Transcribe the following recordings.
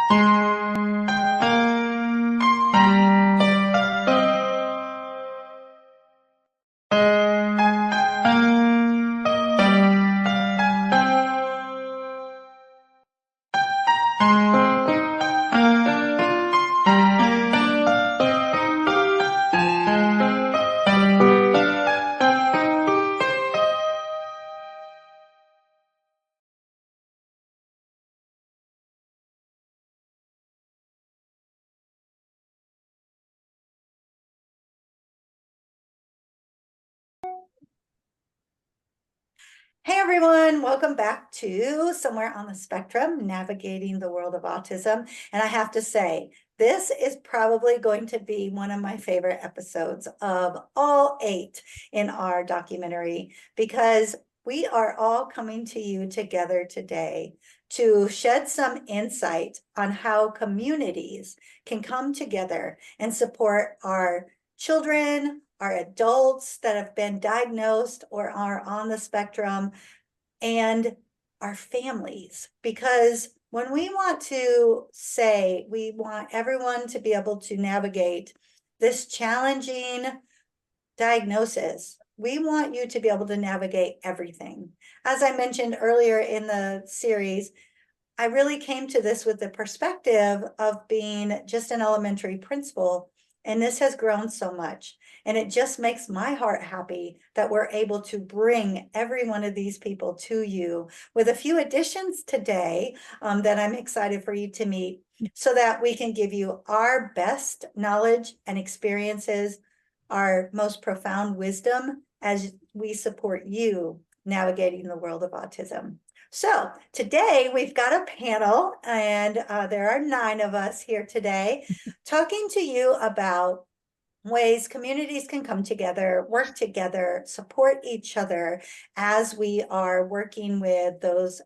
Hey everyone, welcome back to Somewhere on the Spectrum, Navigating the World of Autism. And I have to say, this is probably going to be one of my favorite episodes of all 8 in our documentary, because we are all coming to you together today to shed some insight on how communities can come together and support our children, our adults that have been diagnosed or are on the spectrum, and our families. Because when we want to say we want everyone to be able to navigate this challenging diagnosis, we want you to be able to navigate everything. As I mentioned earlier in the series, I really came to this with the perspective of being just an elementary principal, and this has grown so much. And it just makes my heart happy that we're able to bring every one of these people to you with a few additions today that I'm excited for you to meet, so that we can give you our best knowledge and experiences, our most profound wisdom as we support you navigating the world of autism. So today we've got a panel, and there are 9 of us here today talking to you about ways communities can come together, work together, support each other as we are working with those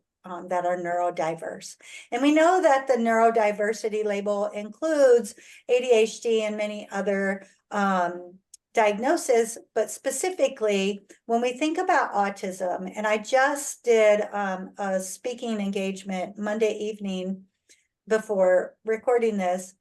that are neurodiverse. And we know that the neurodiversity label includes ADHD and many other diagnosis, but specifically when we think about autism, and I just did a speaking engagement Monday evening before recording this,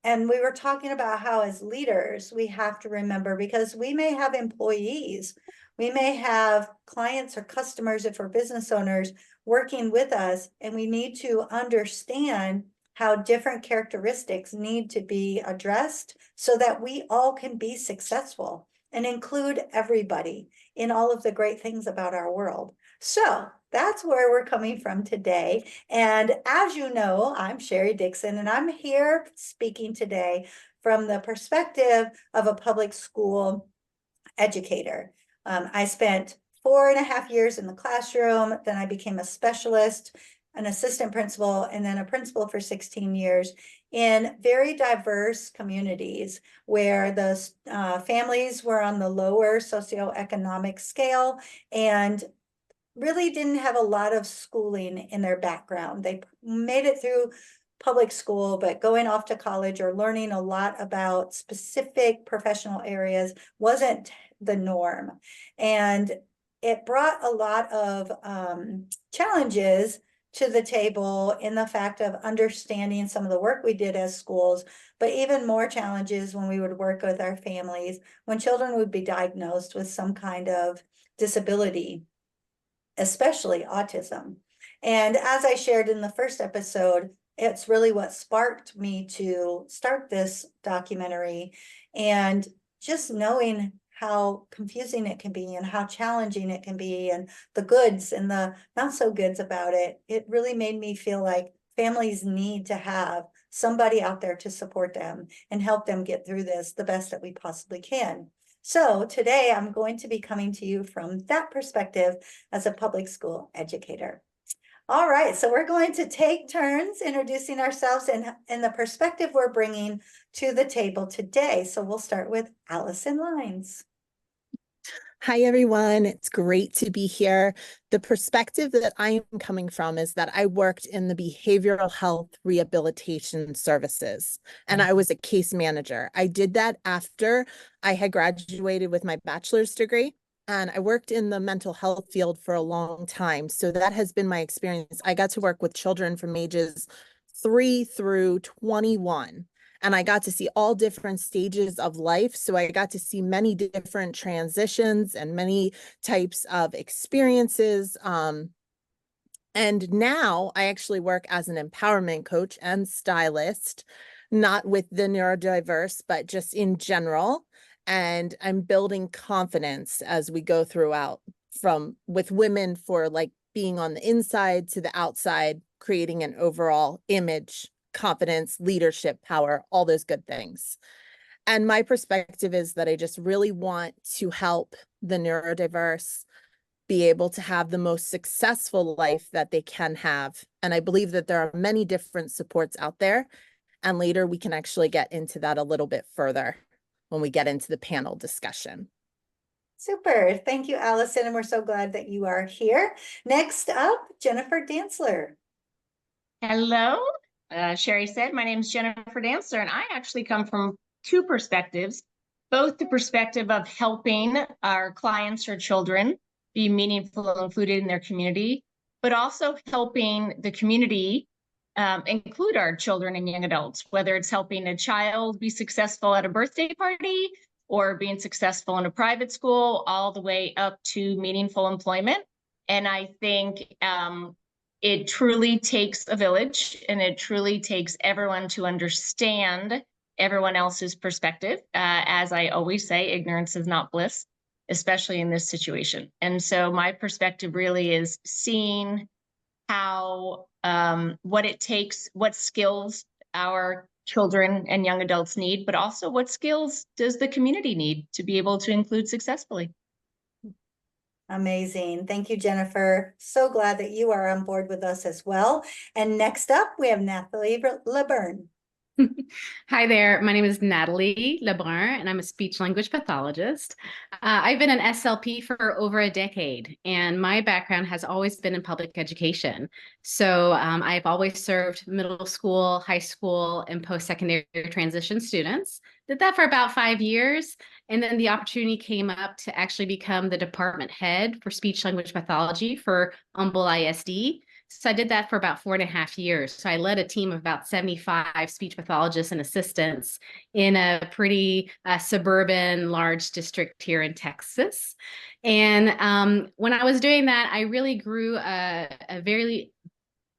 and we were talking about how as leaders, we have to remember, because we may have employees, we may have clients or customers, if we're business owners, working with us, and we need to understand how different characteristics need to be addressed so that we all can be successful and include everybody in all of the great things about our world. So that's where we're coming from today. And as you know, I'm Sherry Dixon, and I'm here speaking today from the perspective of a public school educator. I spent 4.5 years in the classroom, then I became a specialist, an assistant principal, and then a principal for 16 years in very diverse communities where the families were on the lower socioeconomic scale and really didn't have a lot of schooling in their background. They made it through public school, but going off to college or learning a lot about specific professional areas wasn't the norm. And it brought a lot of challenges to the table in the fact of understanding some of the work we did as schools, but even more challenges when we would work with our families, when children would be diagnosed with some kind of disability, especially autism. And as I shared in the first episode, it's really what sparked me to start this documentary. And just knowing how confusing it can be and how challenging it can be, and the goods and the not so goods about it, it really made me feel like families need to have somebody out there to support them and help them get through this the best that we possibly can. So today I'm going to be coming to you from that perspective as a public school educator. All right, so we're going to take turns introducing ourselves and the perspective we're bringing to the table today. So we'll start with Allison Lines. Hi, everyone. It's great to be here. The perspective that I am coming from is that I worked in the behavioral health rehabilitation services, and I was a case manager. I did that after I had graduated with my bachelor's degree, and I worked in the mental health field for a long time. So that has been my experience. I got to work with children from ages 3 through 21. And I got to see all different stages of life. So I got to see many different transitions and many types of experiences. And now I actually work as an empowerment coach and stylist, not with the neurodiverse, but just in general. And I'm building confidence as we go throughout from with women for like being on the inside to the outside, creating an overall image, confidence, leadership, power, all those good things. And my perspective is that I just really want to help the neurodiverse be able to have the most successful life that they can have. And I believe that there are many different supports out there. And later we can actually get into that a little bit further when we get into the panel discussion. Super. Thank you, Allison. And we're so glad that you are here. Next up, Jennifer Dantzler. Hello, Sherry said, my name is Jennifer Dantzler, and I actually come from two perspectives, both the perspective of helping our clients or children be meaningful and included in their community, but also helping the community include our children and young adults, whether it's helping a child be successful at a birthday party or being successful in a private school, all the way up to meaningful employment. And I think it truly takes a village, and it truly takes everyone to understand everyone else's perspective. As I always say, ignorance is not bliss, especially in this situation. And so my perspective really is seeing how, what it takes, what skills our children and young adults need, but also what skills does the community need to be able to include successfully. Amazing. Thank you, Jennifer. So glad that you are on board with us as well. And next up, we have Natalie LeBurn. Hi there, my name is Natalie Lebrun, and I'm a speech language pathologist. I've been an SLP for over a decade, and my background has always been in public education. So I've always served middle school, high school, and post-secondary transition students. Did that for about 5 years, and then the opportunity came up to actually become the department head for speech language pathology for Humble ISD. So I did that for about 4.5 years. So I led a team of about 75 speech pathologists and assistants in a pretty suburban large district here in Texas. And when I was doing that, I really grew a very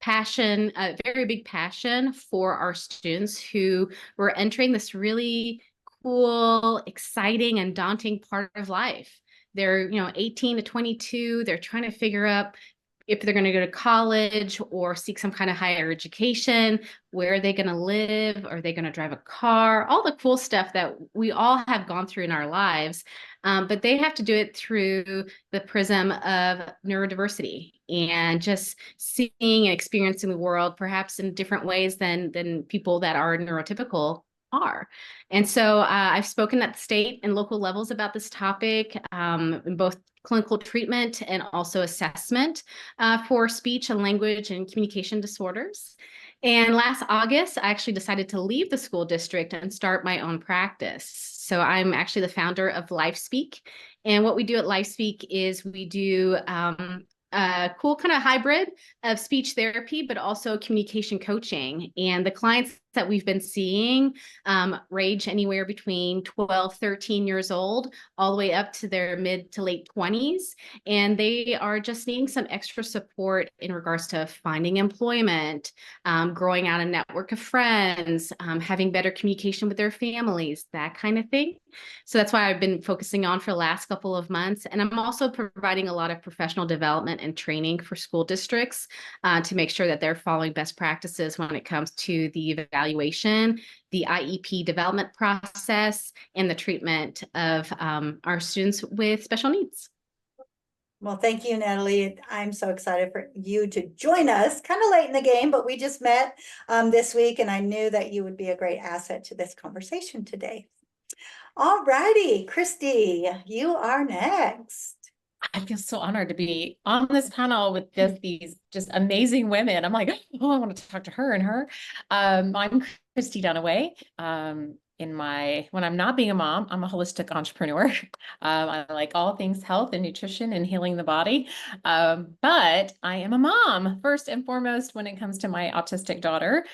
big passion for our students who were entering this really cool, exciting, and daunting part of life. They're 18 to 22. They're trying to figure out if they're going to go to college or seek some kind of higher education, where are they going to live? Are they going to drive a car? All the cool stuff that we all have gone through in our lives. But they have to do it through the prism of neurodiversity and just seeing and experiencing the world perhaps in different ways than people that are neurotypical are. And so I've spoken at the state and local levels about this topic in both clinical treatment and also assessment for speech and language and communication disorders. And last August, I actually decided to leave the school district and start my own practice. So I'm actually the founder of LifeSpeak. And what we do at LifeSpeak is we do a cool kind of hybrid of speech therapy, but also communication coaching. And the clients that we've been seeing range anywhere between 12, 13 years old, all the way up to their mid to late 20s. And they are just needing some extra support in regards to finding employment, growing out a network of friends, having better communication with their families, that kind of thing. So that's why I've been focusing on for the last couple of months. And I'm also providing a lot of professional development and training for school districts to make sure that they're following best practices when it comes to the evaluation, the IEP development process, and the treatment of our students with special needs. Well, thank you, Natalie. I'm so excited for you to join us. Kind of late in the game, but we just met this week, and I knew that you would be a great asset to this conversation today. All righty, Christy, you are next. I feel so honored to be on this panel with these just amazing women. I'm like, oh, I want to talk to her and her. I'm Christy Dunaway, and when I'm not being a mom, I'm a holistic entrepreneur. I like all things health and nutrition and healing the body. But I am a mom first and foremost when it comes to my autistic daughter.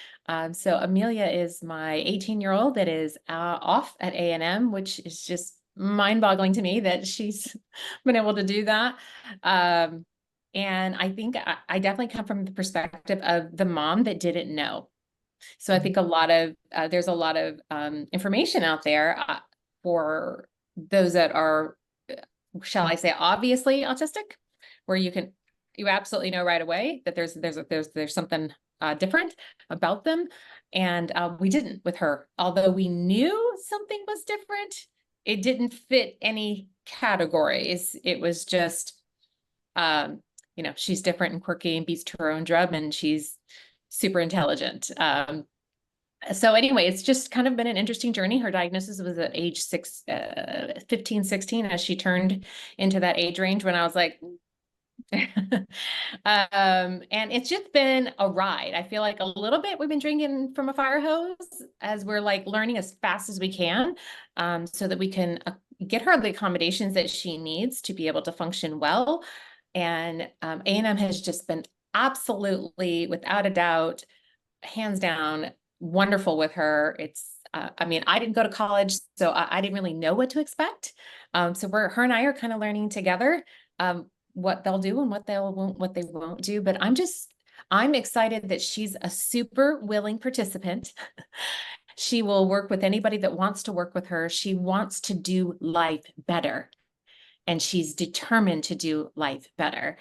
So Amelia is my 18-year-old that is off at A&M, which is just mind-boggling to me that she's been able to do that. And I think I definitely come from the perspective of the mom that didn't know. So I think there's a lot of information out there for those that are, shall I say, obviously autistic, where you absolutely know right away that there's something different about them, and we didn't with her. Although we knew something was different, it didn't fit any categories. It was just, she's different and quirky and beats to her own drum, and she's super intelligent. So anyway, it's just kind of been an interesting journey. Her diagnosis was at age 15, 16, as she turned into that age range when I was like, and it's just been a ride. I feel like a little bit we've been drinking from a fire hose as we're like learning as fast as we can, so that we can get her the accommodations that she needs to be able to function well. And A&M has just been absolutely, without a doubt, hands down, wonderful with her. It's, I mean, I didn't go to college, so I didn't really know what to expect. So her and I are kind of learning together, what they'll do and what they won't do. But I'm excited that she's a super willing participant. She will work with anybody that wants to work with her. She wants to do life better, and she's determined to do life better.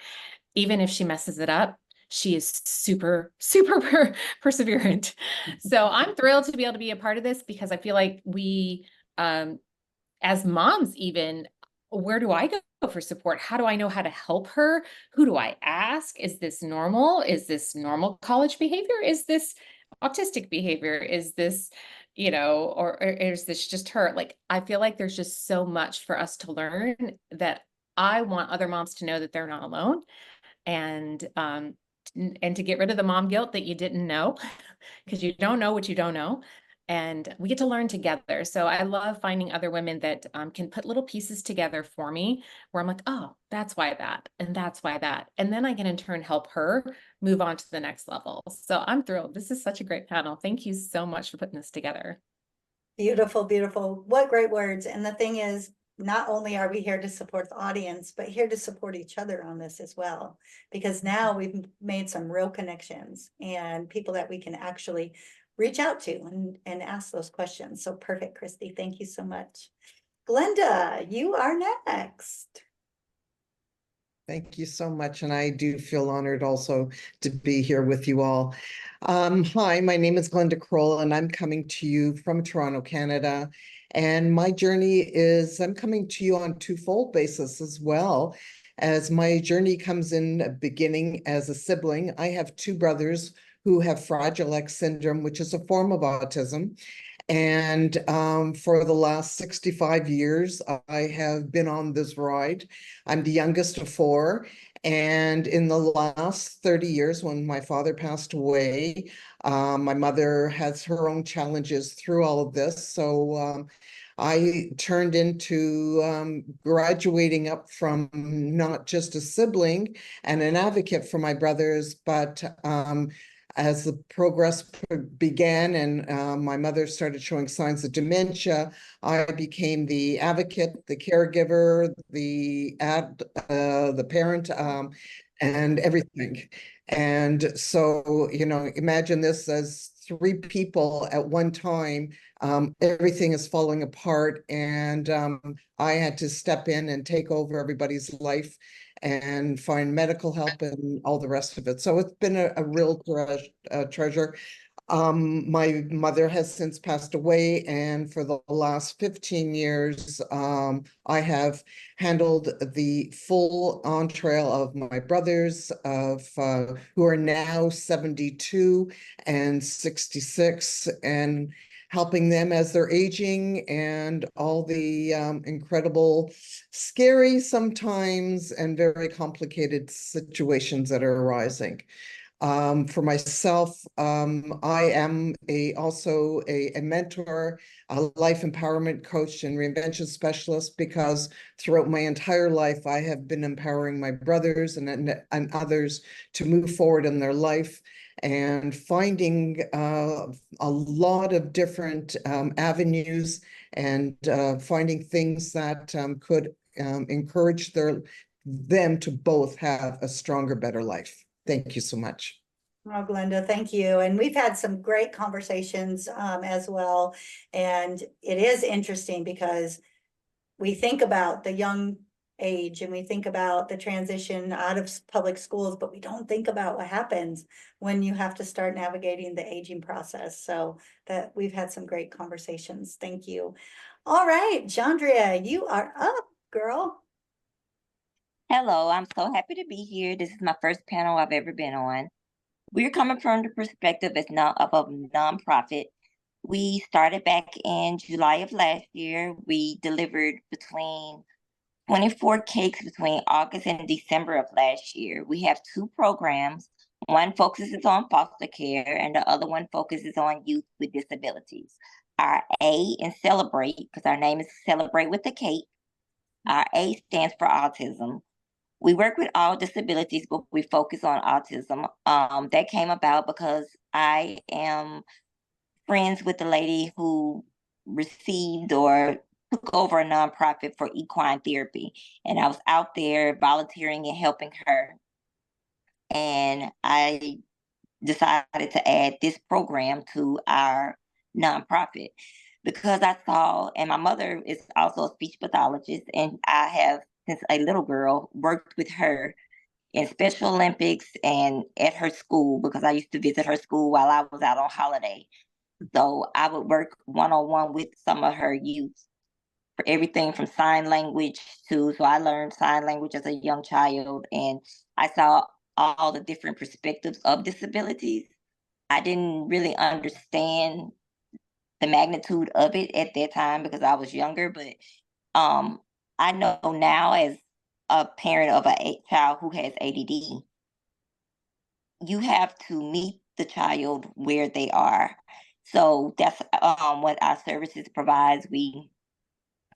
Even if she messes it up, she is super, super perseverant. So I'm thrilled to be able to be a part of this, because I feel like we, as moms even, where do I go for support? How do I know how to help her? Who do I ask? Is this normal? Is this normal college behavior? Is this autistic behavior? Is this, or is this just her? Like, I feel like there's just so much for us to learn that I want other moms to know that they're not alone. And to get rid of the mom guilt that you didn't know, because you don't know what you don't know. And we get to learn together. So I love finding other women that can put little pieces together for me, where I'm like, oh, that's why that, and that's why that. And then I can in turn help her move on to the next level. So I'm thrilled. This is such a great panel. Thank you so much for putting this together. Beautiful, beautiful. What great words. And the thing is, not only are we here to support the audience, but here to support each other on this as well, because now we've made some real connections and people that we can actually reach out to and ask those questions. So perfect, Christy. Thank you so much. Glenda, you are next. Thank you so much. And I do feel honored also to be here with you all. Hi, my name is Glenda Kroll, and I'm coming to you from Toronto, Canada. And my journey is, I'm coming to you on twofold basis as well, as my journey comes in beginning as a sibling. I have two brothers who have Fragile X syndrome, which is a form of autism. And for the last 65 years, I have been on this ride. I'm the youngest of four. And in the last 30 years, when my father passed away, my mother has her own challenges through all of this. So I turned into graduating up from not just a sibling and an advocate for my brothers, but as the progress began and my mother started showing signs of dementia, I became the advocate, the caregiver, the parent, and everything. And so, imagine this as three people at one time. Everything is falling apart, and I had to step in and take over everybody's life and find medical help and all the rest of it. So it's been a real treasure. My mother has since passed away, and for the last 15 years, I have handled the full entrail of my brothers, who are now 72 and 66, and helping them as they're aging, and all the incredible, scary sometimes, and very complicated situations that are arising. For myself, I am also a mentor, a life empowerment coach and reinvention specialist, because throughout my entire life, I have been empowering my brothers and others to move forward in their life, and finding a lot of different avenues, and finding things that could encourage them to both have a stronger, better life. Thank you so much. Oh, Glenda, thank you. And we've had some great conversations as well. And it is interesting because we think about the young age and we think about the transition out of public schools, but we don't think about what happens when you have to start navigating the aging process. So that we've had some great conversations. Thank you. All right, Jandria, you are up, girl. Hello, I'm so happy to be here. This is my first panel I've ever been on. We're coming from the perspective of a nonprofit. We started back in July of last year. We delivered between 24 cakes between August and December of last year. We have two programs. One focuses on foster care and the other one focuses on youth with disabilities. Our A in Celebrate, because our name is Celebrate with a Cake. Our A stands for autism. We work with all disabilities, but we focus on autism. That came about because I am friends with the lady who received or took over a nonprofit for equine therapy. And I was out there volunteering and helping her. And I decided to add this program to our nonprofit because I saw, and my mother is also a speech pathologist, and I have, since a little girl, worked with her in Special Olympics and at her school, because I used to visit her school while I was out on holiday. So I would work one-on-one with some of her youth for everything from sign language so I learned sign language as a young child, and I saw all the different perspectives of disabilities. I didn't really understand the magnitude of it at that time because I was younger, but I know now as a parent of a child who has ADD, you have to meet the child where they are. So that's what our services provides. We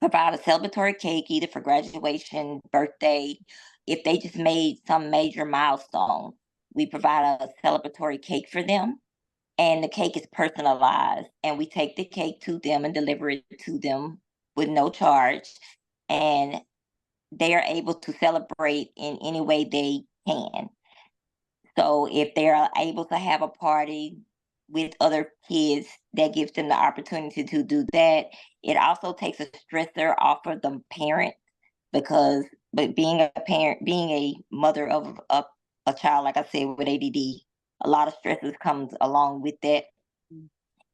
provide a celebratory cake either for graduation, birthday. If they just made some major milestone, we provide a celebratory cake for them. And the cake is personalized. And we take the cake to them and deliver it to them with no charge. And they are able to celebrate in any way they can. So if they're able to have a party with other kids, that gives them the opportunity to do that. It also takes a stressor off of the parent but being a parent, being a mother of a child, like I said, with ADD, a lot of stresses comes along with that.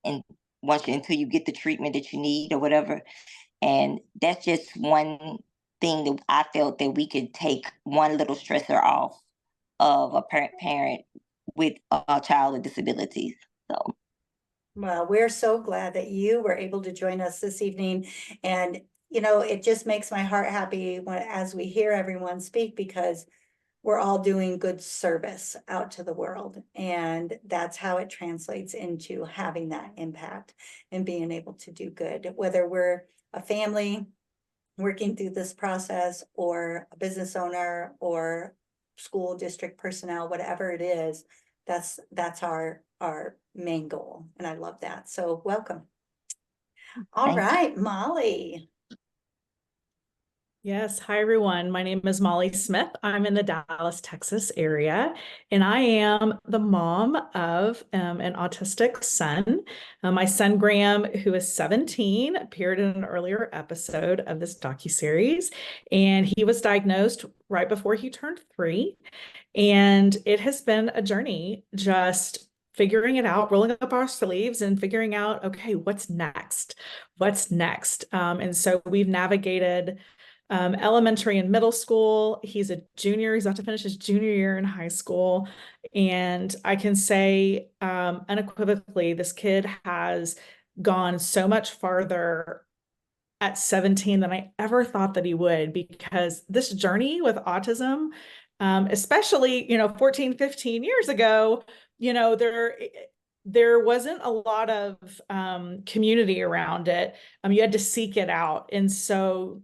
And until you get the treatment that you need or whatever. And that's just one thing that I felt that we could take one little stressor off of a parent with a child with disabilities. So. Well, we're so glad that you were able to join us this evening. And, you know, it just makes my heart happy as we hear everyone speak, because we're all doing good service out to the world. And that's how it translates into having that impact and being able to do good, whether we're a family working through this process or a business owner or school district personnel, whatever it is. That's our main goal. And I love that. So welcome. All right, Molly. Yes. Hi, everyone. My name is Molly Smith. I'm in the Dallas, Texas area, and I am the mom of an autistic son. My son, Graham, who is 17, appeared in an earlier episode of this docuseries, and he was diagnosed right before he turned 3. And it has been a journey, just figuring it out, rolling up our sleeves and figuring out, okay, what's next? What's next? And so we've navigated elementary and middle school. He's a junior. He's about to finish his junior year in high school. And I can say unequivocally, this kid has gone so much farther at 17 than I ever thought that he would, because this journey with autism especially, 14, 15 years ago, there wasn't a lot of community around it. You had to seek it out. And so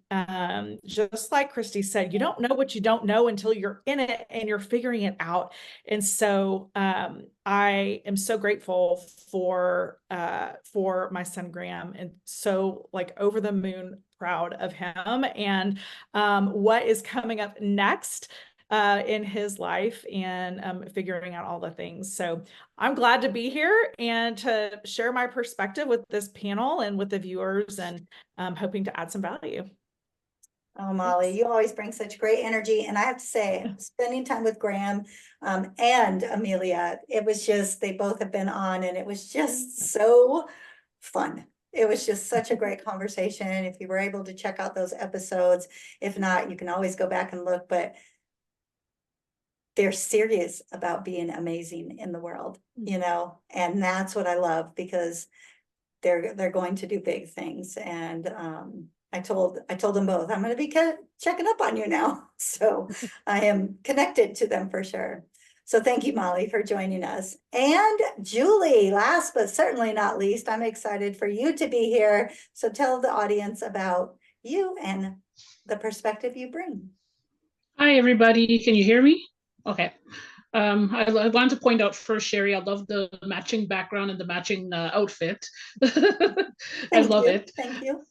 just like Christy said, you don't know what you don't know until you're in it and you're figuring it out. And so I am so grateful for my son Graham, and so like over the moon proud of him and what is coming up next in his life, and figuring out all the things. So I'm glad to be here and to share my perspective with this panel and with the viewers, and hoping to add some value. Oh, Molly, you always bring such great energy. And I have to say, spending time with Graham and Amelia, it was just, they both have been on, and it was just so fun. It was just such a great conversation. If you were able to check out those episodes, if not, you can always go back and look, but they're serious about being amazing in the world, and that's what I love, because they're going to do big things. And I told them both, I'm going to be checking up on you now. So I am connected to them for sure. So thank you, Molly, for joining us. And Julie, last but certainly not least, I'm excited for you to be here. So tell the audience about you and the perspective you bring. Hi, everybody. Can you hear me? Okay. I want to point out first, Sherry, I love the matching background and the matching outfit. I love it. Thank you.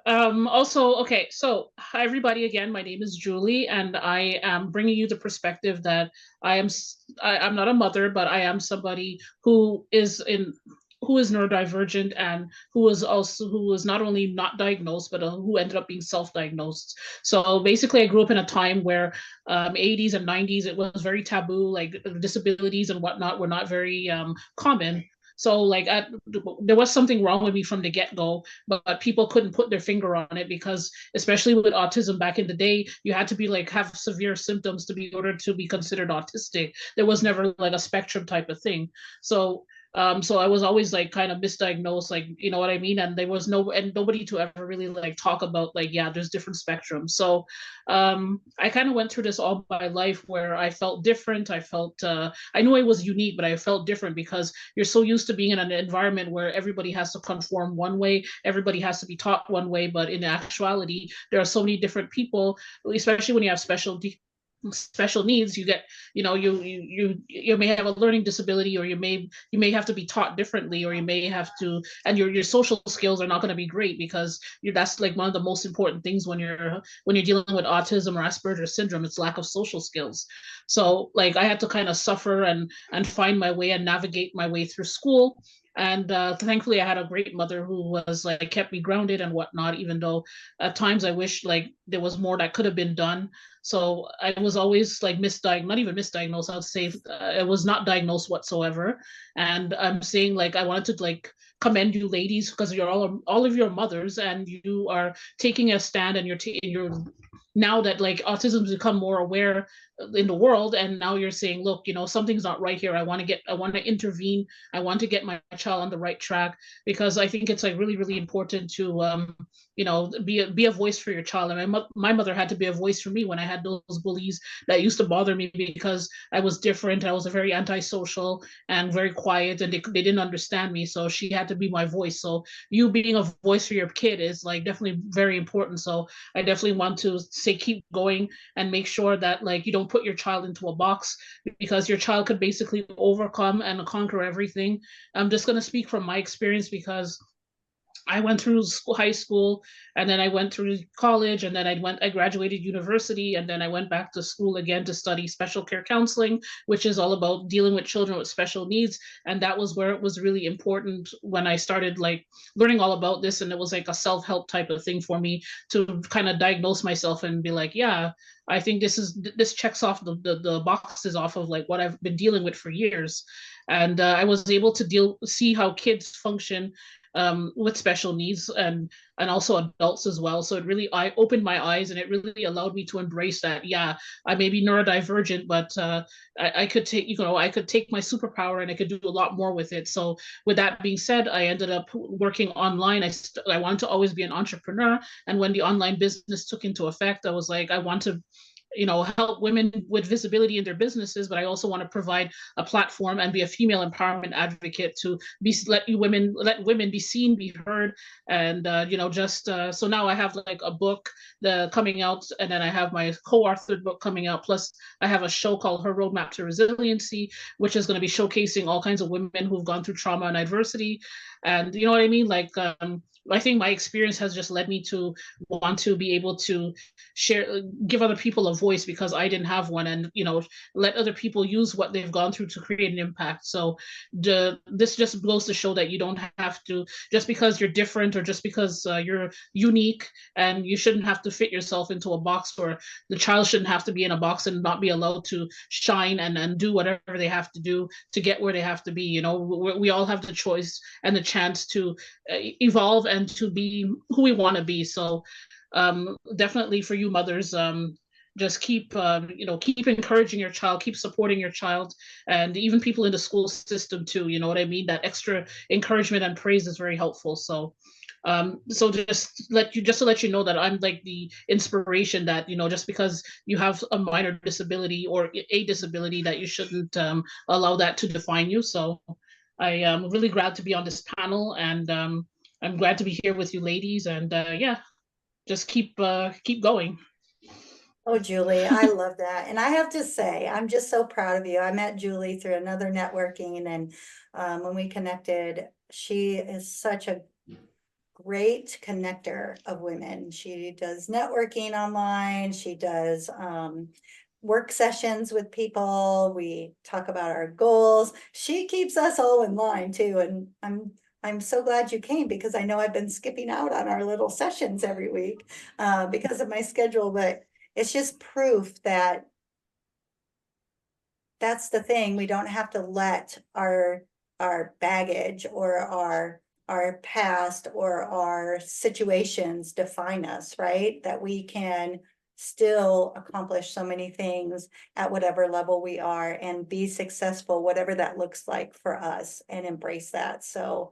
Also, okay, so hi, everybody. Again, my name is Julie, and I am bringing you the perspective that I'm not a mother, but I am somebody who is neurodivergent, and who was not only not diagnosed, but who ended up being self-diagnosed. So basically, I grew up in a time where 80s and 90s, it was very taboo, like disabilities and whatnot were not very common. So like there was something wrong with me from the get-go, but people couldn't put their finger on it, because especially with autism back in the day, you had to be like have severe symptoms to be ordered to be considered autistic. There was never like a spectrum type of thing. So I was always like kind of misdiagnosed, like, you know what I mean? And there was nobody to ever really like talk about like, yeah, there's different spectrums. So I kind of went through this all my life where I felt different. I felt, I knew I was unique, but I felt different because you're so used to being in an environment where everybody has to conform one way, everybody has to be taught one way. But in actuality, there are so many different people, especially when you have special needs. You get, you may have a learning disability, or you may have to be taught differently, or you may have to, and your social skills are not going to be great, because that's like one of the most important things when you're dealing with autism or Asperger's syndrome. It's lack of social skills. So like I had to kind of suffer and find my way and navigate my way through school. And thankfully, I had a great mother who was like kept me grounded and whatnot, even though at times I wish like there was more that could have been done. So I was always like not even misdiagnosed. I would say I was not diagnosed whatsoever. And I'm saying like I wanted to like commend you ladies, because you're all of your mothers, and you are taking a stand, and you're now that like autism's become more aware in the world, and now you're saying, look, something's not right here. I want to intervene. I want to get my child on the right track, because I think it's like really, really important to be a voice for your child. And my mother had to be a voice for me when I had those bullies that used to bother me, because I was different. I was a very antisocial and very quiet, and they didn't understand me. So she had to be my voice. So you being a voice for your kid is like definitely very important. So I definitely want to say keep going, and make sure that like you don't put your child into a box, because your child could basically overcome and conquer everything. I'm just going to speak from my experience, because I went through high school, and then I went through college, and then I graduated university, and then I went back to school again to study special care counseling, which is all about dealing with children with special needs. And that was where it was really important when I started like learning all about this. And it was like a self-help type of thing for me to kind of diagnose myself and be like, yeah, I think this checks off the boxes off of like what I've been dealing with for years. And I was able to see how kids function with special needs, and also adults as well. So it really opened my eyes, and it really allowed me to embrace that. Yeah, I may be neurodivergent, but I could take my superpower, and I could do a lot more with it. So with that being said, I ended up working online. I wanted to always be an entrepreneur, and when the online business took into effect, I was like, I want to help women with visibility in their businesses, but I also want to provide a platform and be a female empowerment advocate to let women be seen, be heard, and so now I have like a book coming out, and then I have my co-authored book coming out. Plus, I have a show called Her Roadmap to Resiliency, which is going to be showcasing all kinds of women who've gone through trauma and adversity, and you know what I mean, like. I think my experience has just led me to want to be able to share, give other people a voice because I didn't have one, and let other people use what they've gone through to create an impact. So this just goes to show that you don't have to, just because you're different or just because you're unique, and you shouldn't have to fit yourself into a box, or the child shouldn't have to be in a box and not be allowed to shine and do whatever they have to do to get where they have to be. We all have the choice and the chance to evolve and to be who we want to be. So definitely for you mothers, just keep encouraging your child, keep supporting your child, and even people in the school system too. You know what I mean? That extra encouragement and praise is very helpful. So just to let you know that I'm like the inspiration, that just because you have a minor disability or a disability, that you shouldn't allow that to define you. So I am really glad to be on this panel, and I'm glad to be here with you ladies, and just keep going. Oh, Julie, I love that. And I have to say, I'm just so proud of you. I met Julie through another networking, and when we connected, she is such a great connector of women. She does networking online. She does work sessions with people. We talk about our goals. She keeps us all in line too. And I'm so glad you came, because I know I've been skipping out on our little sessions every week because of my schedule, but it's just proof that that's the thing. We don't have to let our baggage or our past or our situations define us, right? That we can still accomplish so many things at whatever level we are and be successful, whatever that looks like for us, and embrace that. So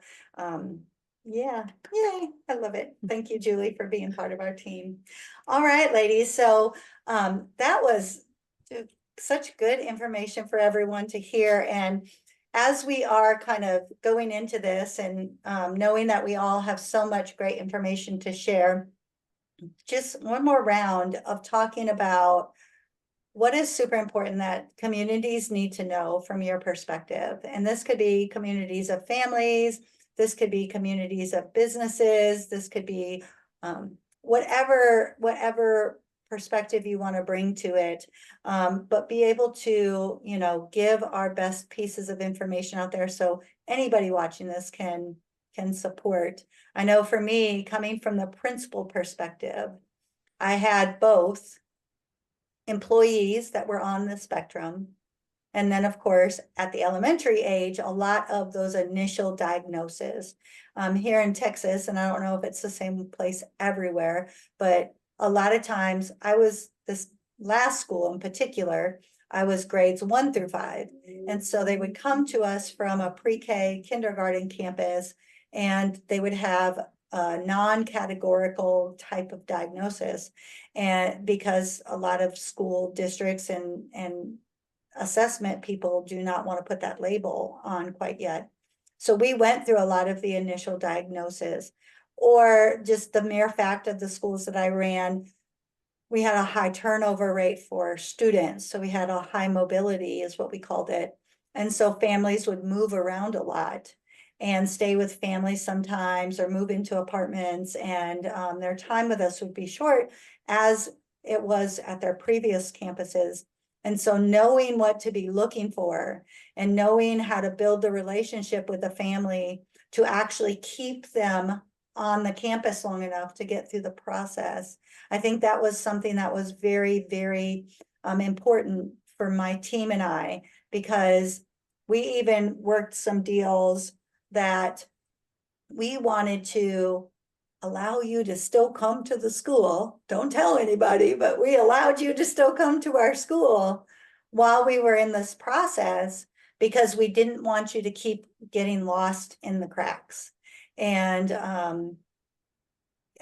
yeah, yay, I love it. Thank you, Julie, for being part of our team. All right, ladies, so that was such good information for everyone to hear. And as we are kind of going into this and knowing that we all have so much great information to share, just one more round of talking about what is super important that communities need to know from your perspective. And this could be communities of families, this could be communities of businesses, this could be whatever perspective you want to bring to it, but be able to, give our best pieces of information out there so anybody watching this can support. I know for me, coming from the principal perspective, I had both employees that were on the spectrum, and then, of course, at the elementary age, a lot of those initial diagnoses. Here in Texas, and I don't know if it's the same place everywhere, but a lot of times this last school in particular, I was grades 1 through 5. And so they would come to us from a pre-K kindergarten campus, and they would have a non-categorical type of diagnosis. And because a lot of school districts and assessment people do not want to put that label on quite yet. So we went through a lot of the initial diagnosis, or just the mere fact of the schools that I ran, we had a high turnover rate for students. So we had a high mobility is what we called it. And so families would move around a lot and stay with families sometimes, or move into apartments, and their time with us would be short, as it was at their previous campuses. And so knowing what to be looking for and knowing how to build the relationship with the family to actually keep them on the campus long enough to get through the process, I think that was something that was very, very important for my team and I, because we even worked some deals that we wanted to allow you to still come to the school. Don't tell anybody, but we allowed you to still come to our school while we were in this process, because we didn't want you to keep getting lost in the cracks. And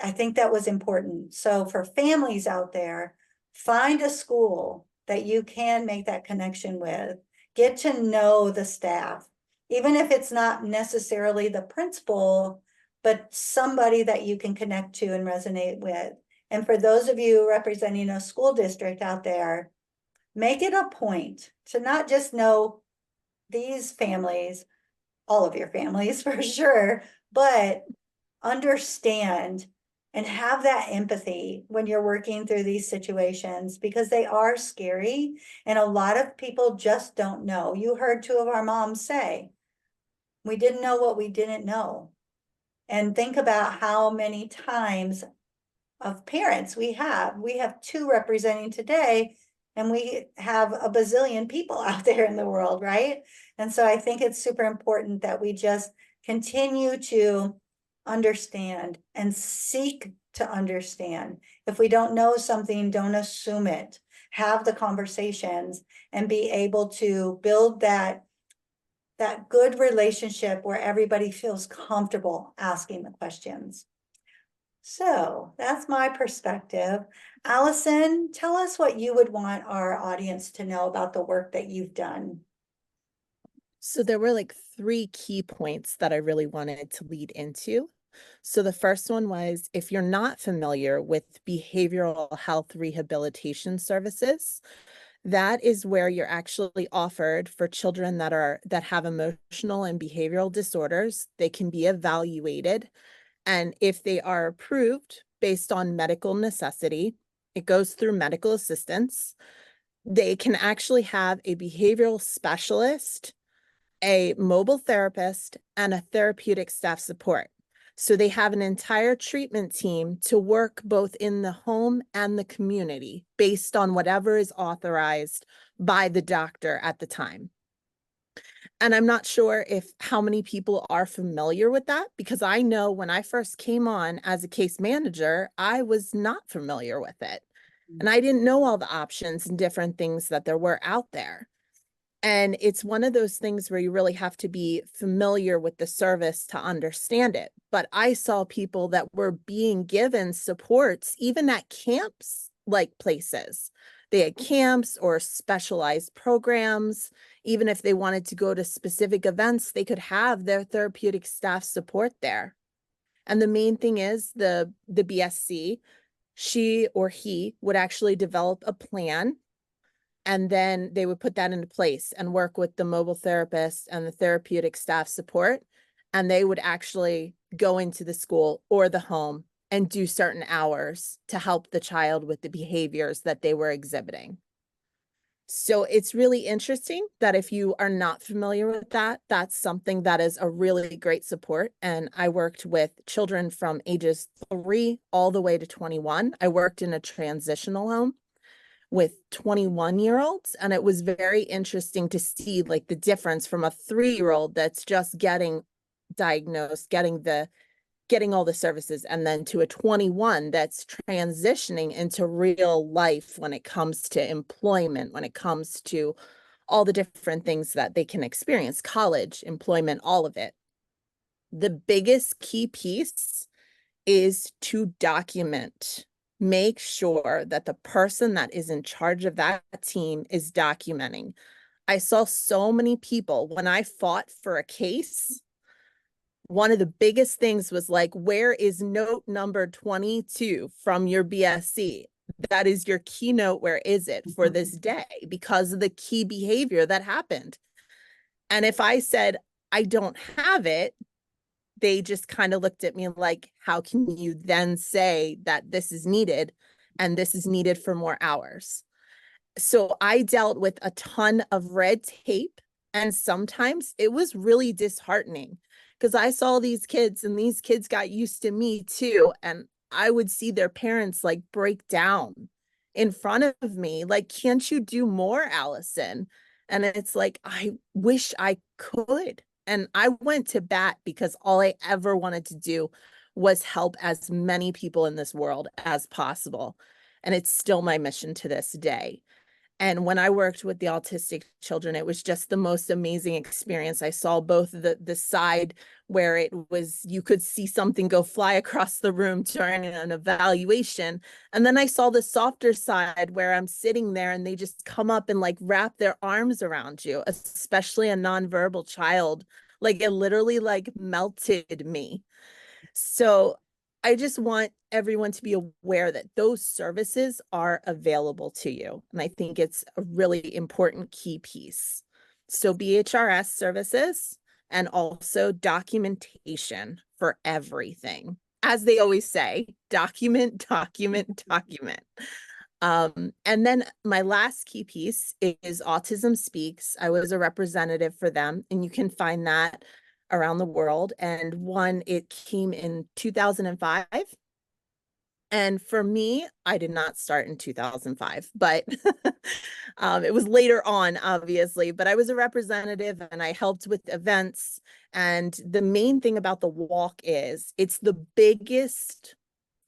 I think that was important. So for families out there, Find a school that you can make that connection with. Get to know the staff, even if it's not necessarily the principal, but somebody that you can connect to and resonate with. And for those of you representing a school district out there, make it a point to not just know these families, all of your families for sure, but understand and have that empathy when you're working through these situations, because they are scary and a lot of people just don't know. You heard two of our moms say, we didn't know what we didn't know. And think about how many times of parents we have. We have two representing today, and we have a bazillion people out there in the world, right? And so I think it's super important that we just continue to understand and seek to understand. If we don't know something, don't assume it. Have the conversations and be able to build that good relationship where everybody feels comfortable asking the questions. So that's my perspective. Allison, tell us what you would want our audience to know about the work that you've done. So there were like 3 key points that I really wanted to lead into. So the first one was, if you're not familiar with behavioral health rehabilitation services, that is where you're actually offered for children that have emotional and behavioral disorders. They can be evaluated, and if they are approved based on medical necessity, it goes through medical assistance. They can actually have a behavioral specialist, a mobile therapist, and a therapeutic staff support. So they have an entire treatment team to work both in the home and the community based on whatever is authorized by the doctor at the time. And I'm not sure how many people are familiar with that, because I know when I first came on as a case manager, I was not familiar with it. And I didn't know all the options and different things that there were out there. And it's one of those things where you really have to be familiar with the service to understand it. But I saw people that were being given supports, even at camps, like places. They had camps or specialized programs. Even if they wanted to go to specific events, they could have their therapeutic staff support there. And the main thing is the BSC, she or he would actually develop a plan, and then they would put that into place and work with the mobile therapist and the therapeutic staff support. And they would actually go into the school or the home and do certain hours to help the child with the behaviors that they were exhibiting. So it's really interesting that if you are not familiar with that, that's something that is a really great support. And I worked with children from ages 3 all the way to 21. I worked in a transitional home with 21-year-olds, and it was very interesting to see like the difference from a 3-year-old that's just getting diagnosed, getting all the services, and then to a 21 that's transitioning into real life when it comes to employment, when it comes to all the different things that they can experience, college, employment, all of it. The biggest key piece is to document. Make sure that the person that is in charge of that team is documenting. I saw so many people when I fought for a case. One of the biggest things was like, where is note number 22 from your BSC? That is your keynote. Where is it for this day? Because of the key behavior that happened. And if I said, I don't have it, they just kind of looked at me like, how can you then say that this is needed and this is needed for more hours? So I dealt with a ton of red tape, and sometimes it was really disheartening because I saw these kids and these kids got used to me too. And I would see their parents like break down in front of me. Like, can't you do more, Allison? And it's like, I wish I could. And I went to bat because all I ever wanted to do was help as many people in this world as possible. And it's still my mission to this day. And when I worked with the autistic children, it was just the most amazing experience. I saw both the side where it was, you could see something go fly across the room during an evaluation. And then I saw the softer side where I'm sitting there and they just come up and like wrap their arms around you, especially a nonverbal child. Like it literally like melted me. So I just want everyone to be aware that those services are available to you. And I think it's a really important key piece. So BHRS services and also documentation for everything. As they always say, document, document, document. And then my last key piece is Autism Speaks. I was a representative for them, and you can find that around the world. And one, it came in 2005. And for me, I did not start in 2005, but it was later on, obviously. But I was a representative and I helped with events. And the main thing about the walk is it's the biggest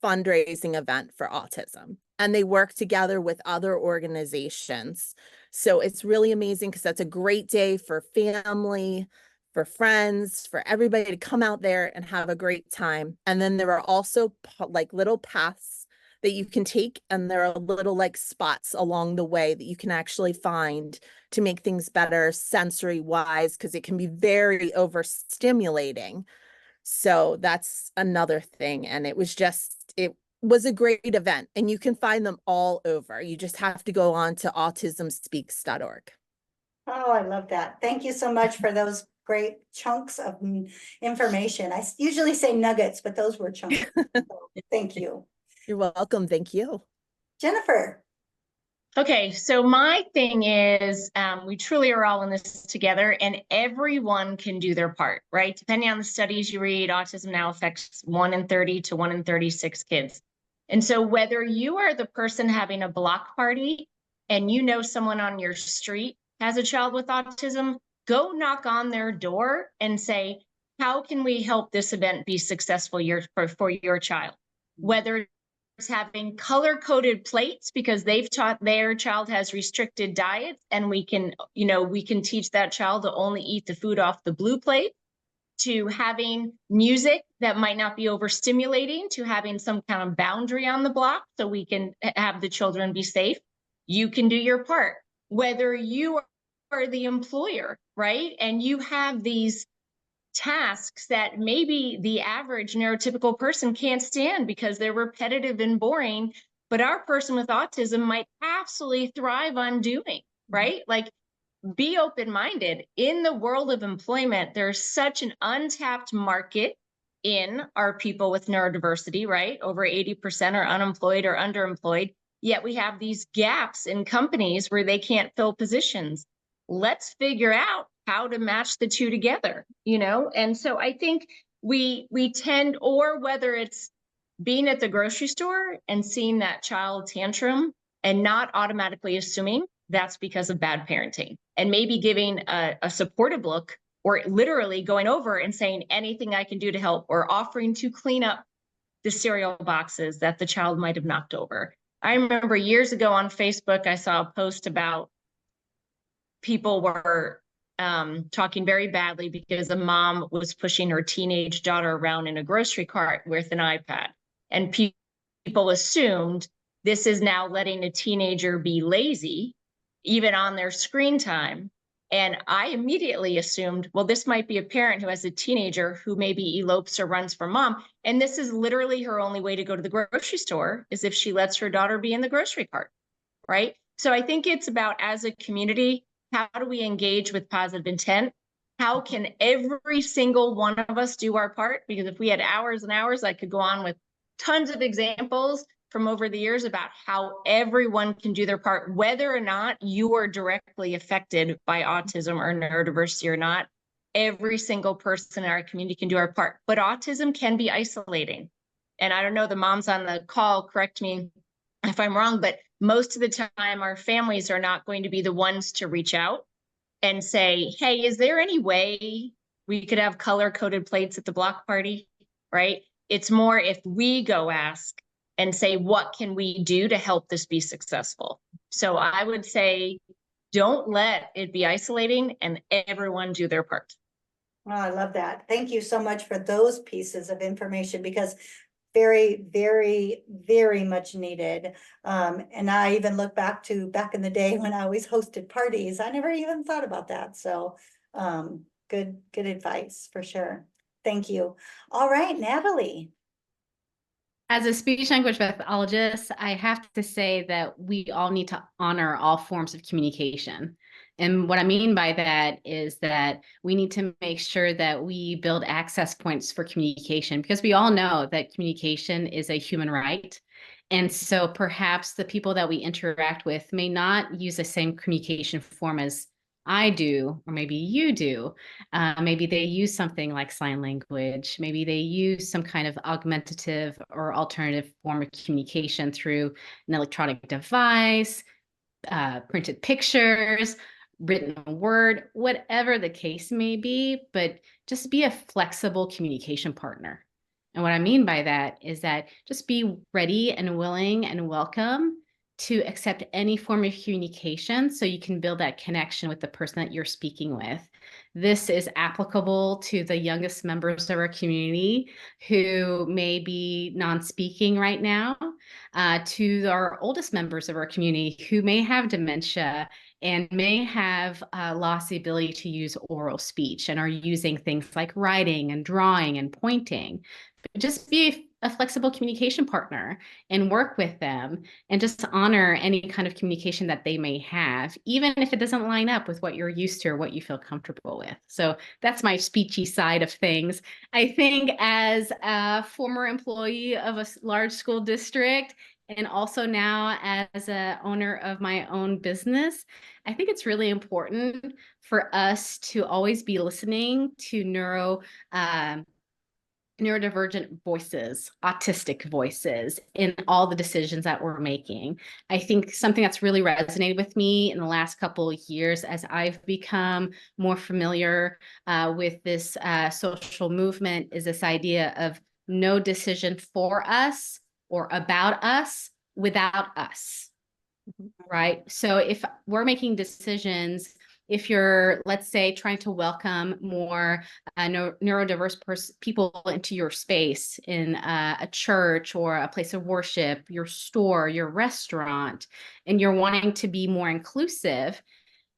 fundraising event for autism. And they work together with other organizations. So it's really amazing because that's a great day for family, for friends, for everybody to come out there and have a great time. And then there are also like little paths that you can take, and there are little like spots along the way that you can actually find to make things better sensory wise, because it can be very overstimulating. So that's another thing. And it was a great event, and you can find them all over. You just have to go on to autismspeaks.org. Oh, I love that. Thank you so much for those great chunks of information. I usually say nuggets, but those were chunks. So, thank you. You're welcome. Thank you. Jennifer. Okay, so my thing is we truly are all in this together, and everyone can do their part, right? Depending on the studies you read, autism now affects 1 in 30 to 1 in 36 kids. And so whether you are the person having a block party and you know someone on your street has a child with autism, go knock on their door and say, how can we help this event be successful for your child? Whether it's having color-coded plates because they've taught their child has restricted diets, and we can teach that child to only eat the food off the blue plate, to having music that might not be overstimulating, to having some kind of boundary on the block so we can have the children be safe. You can do your part. Whether you are the employer, right? And you have these tasks that maybe the average neurotypical person can't stand because they're repetitive and boring, but our person with autism might absolutely thrive on doing, right? Like, be open-minded. In the world of employment, there's such an untapped market in our people with neurodiversity, right? Over 80% are unemployed or underemployed, yet we have these gaps in companies where they can't fill positions. Let's figure out how to match the two together, And so I think we tend, or whether it's being at the grocery store and seeing that child tantrum and not automatically assuming that's because of bad parenting, and maybe giving a supportive look, or literally going over and saying anything I can do to help, or offering to clean up the cereal boxes that the child might have knocked over. I remember years ago on Facebook, I saw a post about people were talking very badly because a mom was pushing her teenage daughter around in a grocery cart with an iPad. And people assumed this is now letting a teenager be lazy, even on their screen time. And I immediately assumed, well, this might be a parent who has a teenager who maybe elopes or runs from mom. And this is literally her only way to go to the grocery store, is if she lets her daughter be in the grocery cart, right? So I think it's about, as a community, how do we engage with positive intent? How can every single one of us do our part? Because if we had hours and hours, I could go on with tons of examples from over the years about how everyone can do their part, whether or not you are directly affected by autism or neurodiversity or not. Every single person in our community can do our part, but autism can be isolating. And I don't know, the moms on the call, correct me if I'm wrong, but most of the time our families are not going to be the ones to reach out and say, hey, is there any way we could have color-coded plates at the block party, right? It's more if we go ask, and say, what can we do to help this be successful? So I would say, don't let it be isolating, and everyone do their part. Oh, I love that. Thank you so much for those pieces of information, because very, very, very much needed. And I even look back in the day when I always hosted parties. I never even thought about that. So good advice for sure. Thank you. All right, Natalie. As a speech language pathologist, I have to say that we all need to honor all forms of communication. And what I mean by that is that we need to make sure that we build access points for communication, because we all know that communication is a human right. And so perhaps the people that we interact with may not use the same communication form as I do, or maybe you do. Maybe they use something like sign language. Maybe they use some kind of augmentative or alternative form of communication through an electronic device, printed pictures, written word, whatever the case may be, but just be a flexible communication partner. And what I mean by that is that just be ready and willing and welcome to accept any form of communication so you can build that connection with the person that you're speaking with. This is applicable to the youngest members of our community who may be non-speaking right now, to our oldest members of our community who may have dementia and may have lost the ability to use oral speech and are using things like writing and drawing and pointing. But just be a flexible communication partner and work with them, and just honor any kind of communication that they may have, even if it doesn't line up with what you're used to or what you feel comfortable with. So that's my speechy side of things. I think as a former employee of a large school district, and also now as a owner of my own business, I think it's really important for us to always be listening to neurodivergent voices, autistic voices in all the decisions that we're making. I think something that's really resonated with me in the last couple of years as I've become more familiar with this social movement is this idea of no decision for us or about us without us, right? So if we're making decisions, if you're, let's say, trying to welcome more neurodiverse people into your space in a church or a place of worship, your store, your restaurant, and you're wanting to be more inclusive,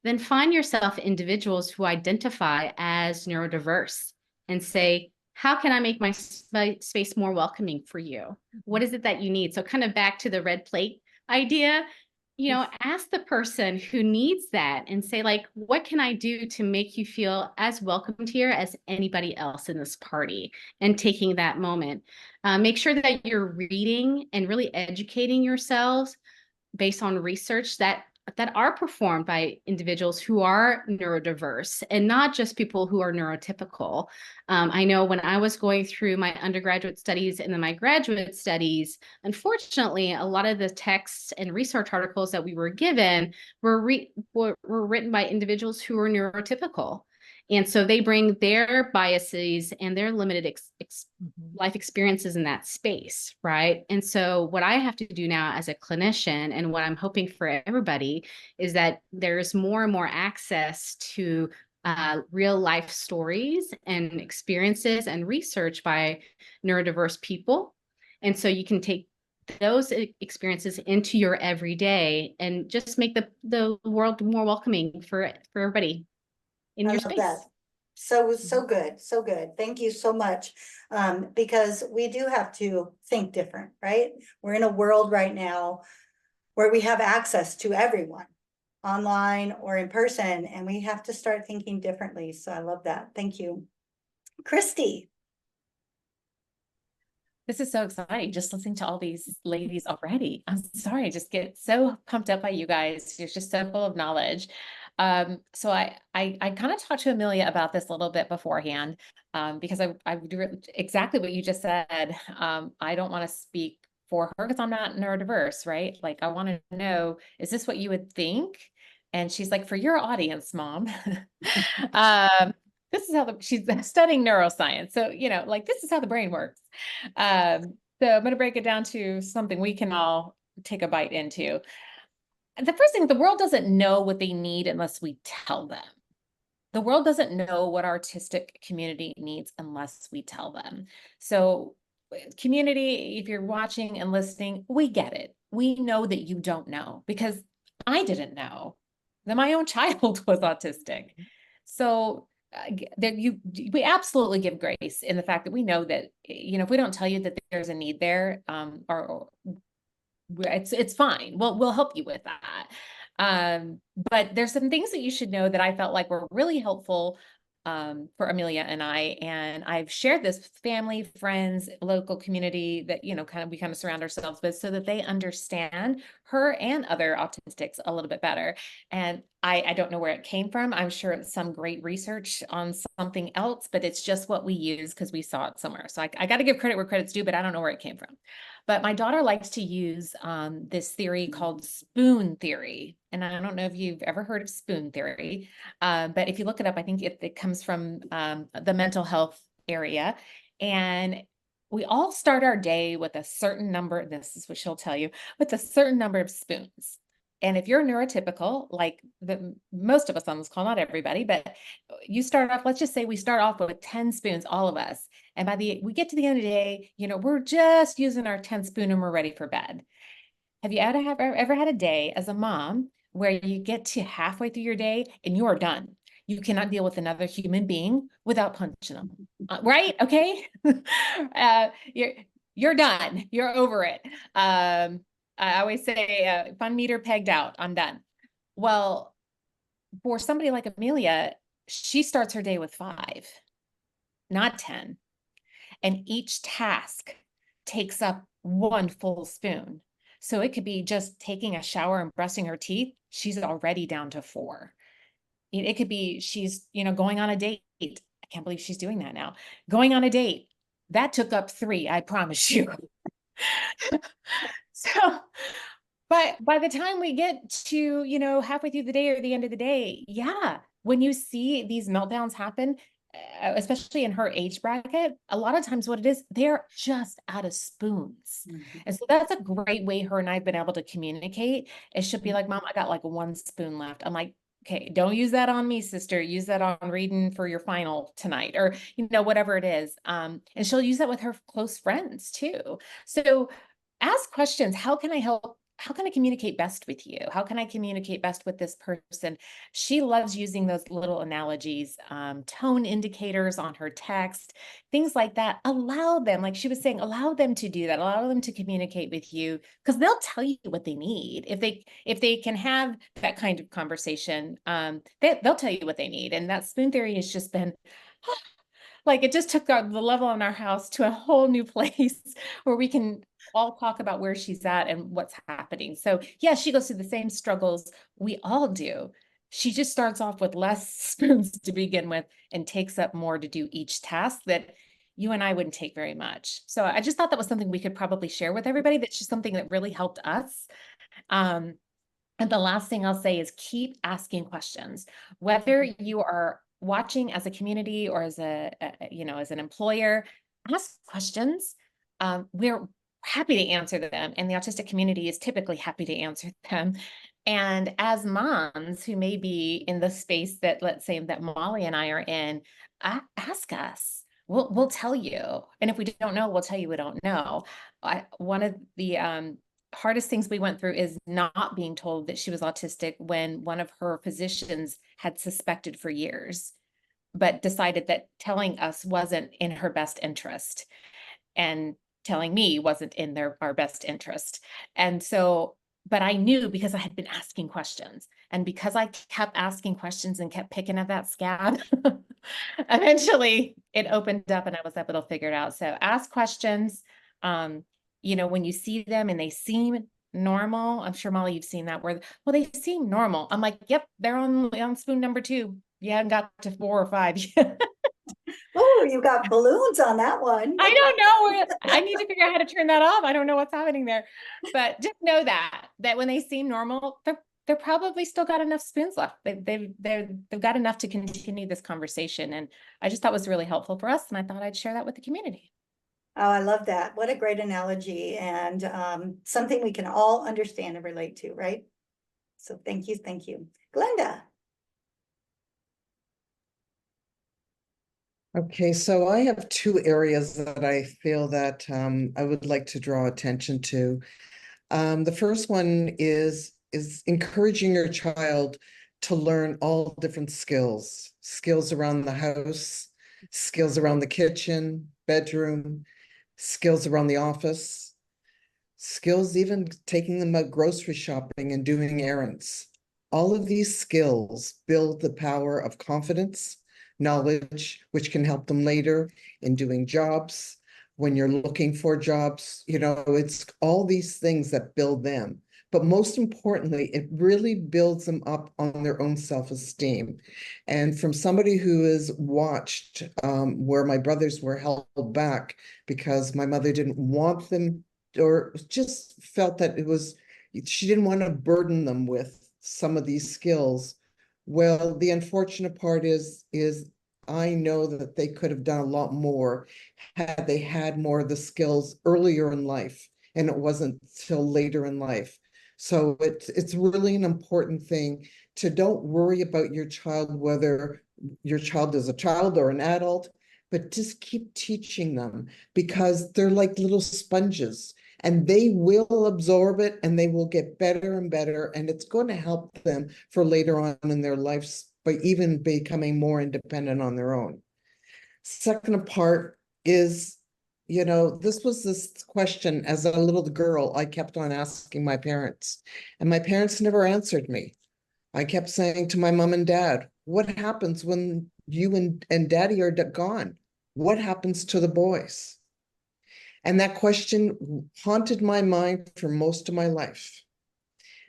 then find yourself individuals who identify as neurodiverse and say, how can I make my space more welcoming for you? What is it that you need? So kind of back to the red plate idea, ask the person who needs that and say, like, what can I do to make you feel as welcomed here as anybody else in this party? And taking that moment. Make sure that you're reading and really educating yourselves based on research that are performed by individuals who are neurodiverse and not just people who are neurotypical. I know when I was going through my undergraduate studies and then my graduate studies, unfortunately, a lot of the texts and research articles that we were given were written by individuals who were neurotypical. And so they bring their biases and their limited life experiences in that space, right? And so what I have to do now as a clinician, and what I'm hoping for everybody, is that there's more and more access to real life stories and experiences and research by neurodiverse people. And so you can take those experiences into your everyday and just make the world more welcoming for everybody in your space. That. So good. So good. Thank you so much. Because we do have to think different, right? We're in a world right now where we have access to everyone, online or in person, and we have to start thinking differently. So I love that. Thank you. Christy. This is so exciting, just listening to all these ladies already. I'm sorry, I just get so pumped up by you guys. You're just so full of knowledge. So I kind of talked to Amelia about this a little bit beforehand, because I do exactly what you just said. I don't want to speak for her because I'm not neurodiverse, right? Like, I want to know, is this what you would think? And she's like, for your audience, Mom. This is how she's studying neuroscience. So, like, this is how the brain works. So I'm going to break it down to something we can all take a bite into. The first thing, the world doesn't know what they need unless we tell them. The world doesn't know what our artistic community needs unless we tell them. So community, if you're watching and listening, we get it. We know that you don't know, because I didn't know that my own child was autistic. So that we absolutely give grace in the fact that we know that, if we don't tell you that there's a need there, or it's fine. We'll help you with that. But there's some things that you should know that I felt like were really helpful for Amelia and I've shared this with family, friends, local community that, we kind of surround ourselves with, so that they understand her and other autistics a little bit better. And I don't know where it came from. I'm sure it's some great research on something else, but it's just what we use because we saw it somewhere. So I got to give credit where credit's due, but I don't know where it came from. But my daughter likes to use this theory called spoon theory. And I don't know if you've ever heard of spoon theory, but if you look it up, I think it comes from the mental health area. And we all start our day with a certain number, this is what she'll tell you, with a certain number of spoons. And if you're neurotypical, like most of us on this call, not everybody, but you start off, let's just say we start off with 10 spoons, all of us. And we get to the end of the day, we're just using our 10th spoon and we're ready for bed. Have you ever had a day as a mom where you get to halfway through your day and you are done? You cannot deal with another human being without punching them, right? Okay. You're done. You're over it. I always say, fun meter pegged out, I'm done. Well, for somebody like Amelia, she starts her day with 5, not 10. And each task takes up 1 full spoon. So it could be just taking a shower and brushing her teeth. She's already down to 4. It could be she's, going on a date. I can't believe she's doing that now. Going on a date. That took up 3, I promise you. So, but by the time we get to, halfway through the day or the end of the day, yeah, when you see these meltdowns happen, especially in her age bracket, a lot of times what it is, they're just out of spoons. And so that's a great way her and I've been able to communicate. It should be like, Mom, I got like 1 spoon left. I'm like, okay, don't use that on me, sister. Use that on reading for your final tonight, or, whatever it is. And she'll use that with her close friends too. So ask questions. How can I help? How can I communicate best with you? How can I communicate best with this person? She loves using those little analogies, tone indicators on her text, things like that. Allow them, like she was saying, allow them to do that. Allow them to communicate with you, because they'll tell you what they need. If they can have that kind of conversation, they'll tell you what they need. And that spoon theory has just been like, it just took the level in our house to a whole new place where we can all talk about where she's at and what's happening. So yeah, she goes through the same struggles we all do. She just starts off with less spoons to begin with and takes up more to do each task that you and I wouldn't take very much. So I just thought that was something we could probably share with everybody. That's just something that really helped us. And the last thing I'll say is keep asking questions, whether you are watching as a community or as as an employer. Ask questions. We're happy to answer them, and the autistic community is typically happy to answer them. And as moms who may be in the space that, let's say, that Molly and I are in, ask us. We'll tell you. And if we don't know, we'll tell you we don't know. One of the hardest things we went through is not being told that she was autistic when one of her physicians had suspected for years, but decided that telling us wasn't in her best interest, and telling me wasn't in our best interest. And so, but I knew because I had been asking questions, and because I kept asking questions and kept picking at that scab, eventually it opened up and I was able to figure it out. So ask questions. When you see them and they seem normal, I'm sure, Molly, you've seen that where, well, they seem normal. I'm like, yep, they're on spoon number 2. You haven't got to 4 or 5 yet. Oh, you got balloons on that one. I don't know. I need to figure out how to turn that off. I don't know what's happening there, but just know that when they seem normal, they're probably still got enough spoons left. They've got enough to continue this conversation. And I just thought it was really helpful for us. And I thought I'd share that with the community. Oh, I love that. What a great analogy, and something we can all understand and relate to, right? So thank you, thank you. Glenda. Okay, so I have two areas that I feel that I would like to draw attention to. The first one is encouraging your child to learn all different skills, skills around the house, skills around the kitchen, bedroom, skills around the office, skills even taking them out grocery shopping and doing errands. All of these skills build the power of confidence, knowledge, which can help them later in doing jobs. When you're looking for jobs, it's all these things that build them. But most importantly, it really builds them up on their own self-esteem. And from somebody who has watched where my brothers were held back because my mother didn't want them, or just felt that she didn't want to burden them with some of these skills. Well, the unfortunate part is I know that they could have done a lot more had they had more of the skills earlier in life, and it wasn't till later in life. So it's really an important thing to don't worry about your child, whether your child is a child or an adult, but just keep teaching them, because they're like little sponges and they will absorb it and they will get better and better. And it's going to help them for later on in their lives by even becoming more independent on their own. Second part is, this question as a little girl, I kept on asking my parents, and my parents never answered me. I kept saying to my mom and dad, what happens when you and daddy are gone? What happens to the boys? And that question haunted my mind for most of my life.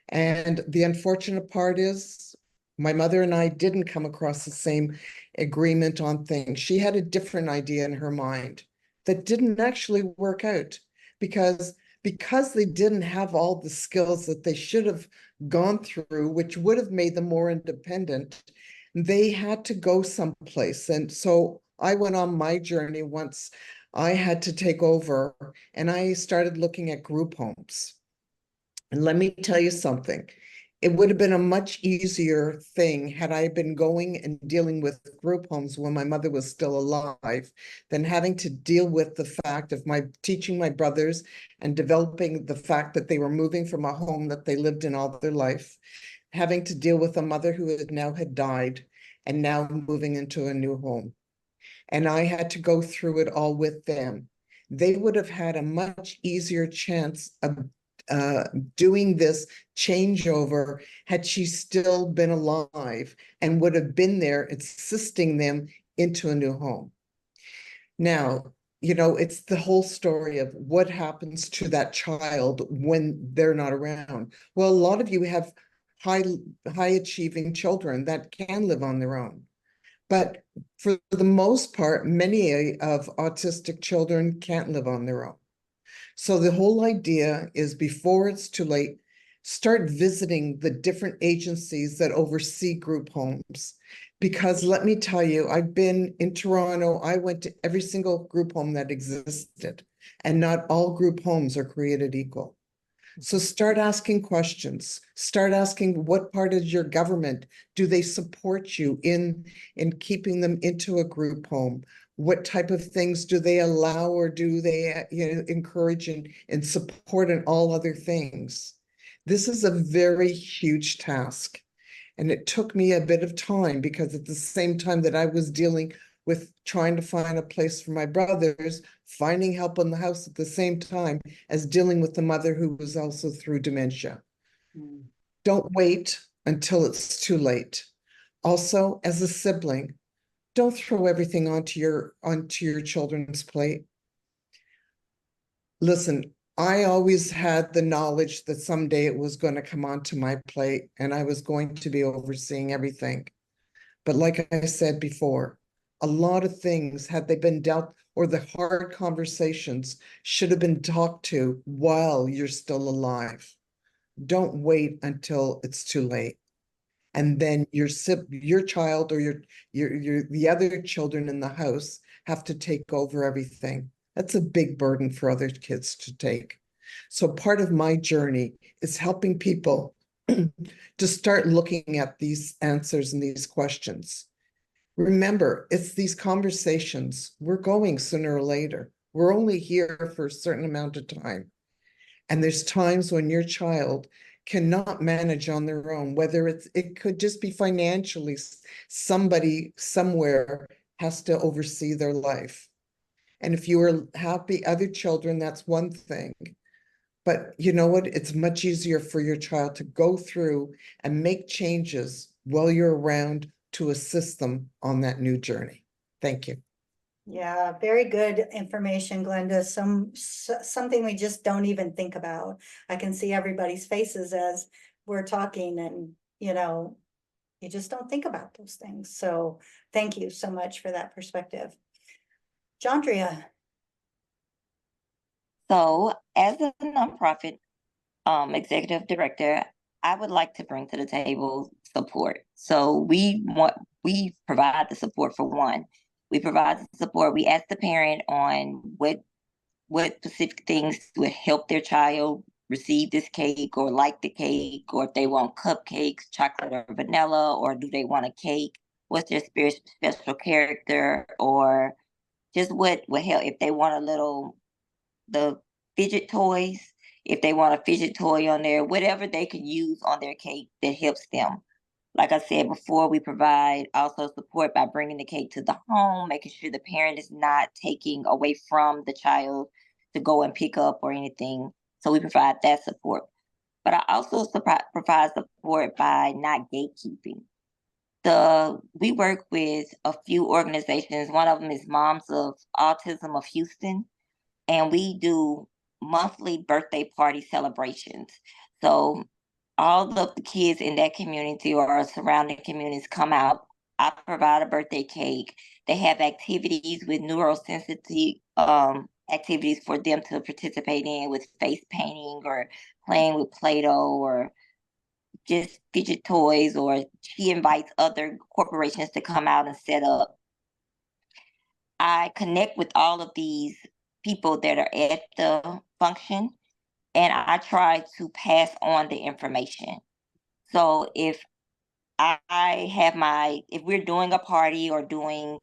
And the unfortunate part is my mother and I didn't come across the same agreement on things. She had a different idea in her mind that didn't actually work out because they didn't have all the skills that they should have gone through, which would have made them more independent. They had to go someplace. And so I went on my journey once I had to take over, and I started looking at group homes. And let me tell you something. It would have been a much easier thing had I been going and dealing with group homes when my mother was still alive than having to deal with the fact of teaching my brothers and developing the fact that they were moving from a home that they lived in all their life, having to deal with a mother who had died and now moving into a new home. And I had to go through it all with them. They would have had a much easier chance of doing this changeover had she still been alive and would have been there assisting them into a new home. Now, it's the whole story of what happens to that child when they're not around. Well, a lot of you have high achieving children that can live on their own. But for the most part, many of autistic children can't live on their own. So the whole idea is, before it's too late, start visiting the different agencies that oversee group homes. Because let me tell you, I've been in Toronto, I went to every single group home that existed, and not all group homes are created equal. So start asking questions. Start asking, what part of your government do they support you in keeping them into a group home? What type of things do they allow, or do they encourage and support, and all other things? This is a very huge task. And it took me a bit of time, because at the same time that I was dealing with trying to find a place for my brothers, finding help in the house at the same time as dealing with the mother who was also through dementia. Don't wait until it's too late. Also, as a sibling, don't throw everything onto your children's plate. Listen, I always had the knowledge that someday it was going to come onto my plate and I was going to be overseeing everything. But like I said before, a lot of things, had they been dealt, or the hard conversations, should have been talked to while you're still alive. Don't wait until it's too late. And then your child or the other children in the house have to take over everything. That's a big burden for other kids to take. So part of my journey is helping people to start looking at these answers and these questions. Remember, it's these conversations. We're going sooner or later. We're only here for a certain amount of time. And there's times when your child cannot manage on their own, whether it could just be financially, somebody somewhere has to oversee their life. And if you are happy other children, that's one thing. But you know what? It's much easier for your child to go through and make changes while you're around to assist them on that new journey. Thank you. Yeah, very good information, Glenda. Something we just don't even think about. I can see everybody's faces as we're talking, and you just don't think about those things. So thank you so much for that perspective. Jandria. So as a nonprofit executive director, I would like to bring to the table support. So we provide the support for one. We provide the support. We ask the parent on what specific things would help their child receive this cake or like the cake, or if they want cupcakes, chocolate or vanilla, or do they want a cake? What's their special character, or just what would help if they want the fidget toys, if they want a fidget toy on there, whatever they can use on their cake that helps them. Like I said before, we provide also support by bringing the cake to the home, making sure the parent is not taking away from the child to go and pick up or anything. So we provide that support. But I also provide support by not gatekeeping. We work with a few organizations. One of them is Moms of Autism of Houston, and we do monthly birthday party celebrations. So all of the kids in that community or surrounding communities come out. I provide a birthday cake. They have activities with neurosensitive activities for them to participate in, with face painting or playing with Play-Doh or just fidget toys, or she invites other corporations to come out and set up. I connect with all of these people that are at the function, and I try to pass on the information. So if if we're doing a party or doing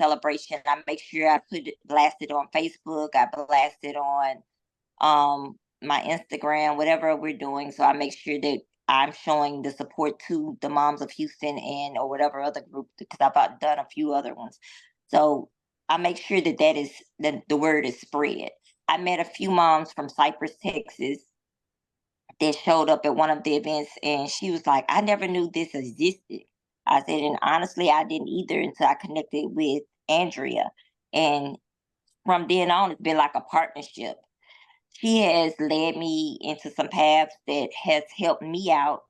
celebration, I make sure I blast it on Facebook, I blast it on my Instagram, whatever we're doing. So I make sure that I'm showing the support to the Moms of Houston or whatever other group, because I've done a few other ones. So I make sure that the word is spread. I met a few moms from Cypress, Texas, that showed up at one of the events, and she was like, I never knew this existed. I said, and honestly, I didn't either until I connected with Andrea. And from then on, it's been like a partnership. She has led me into some paths that has helped me out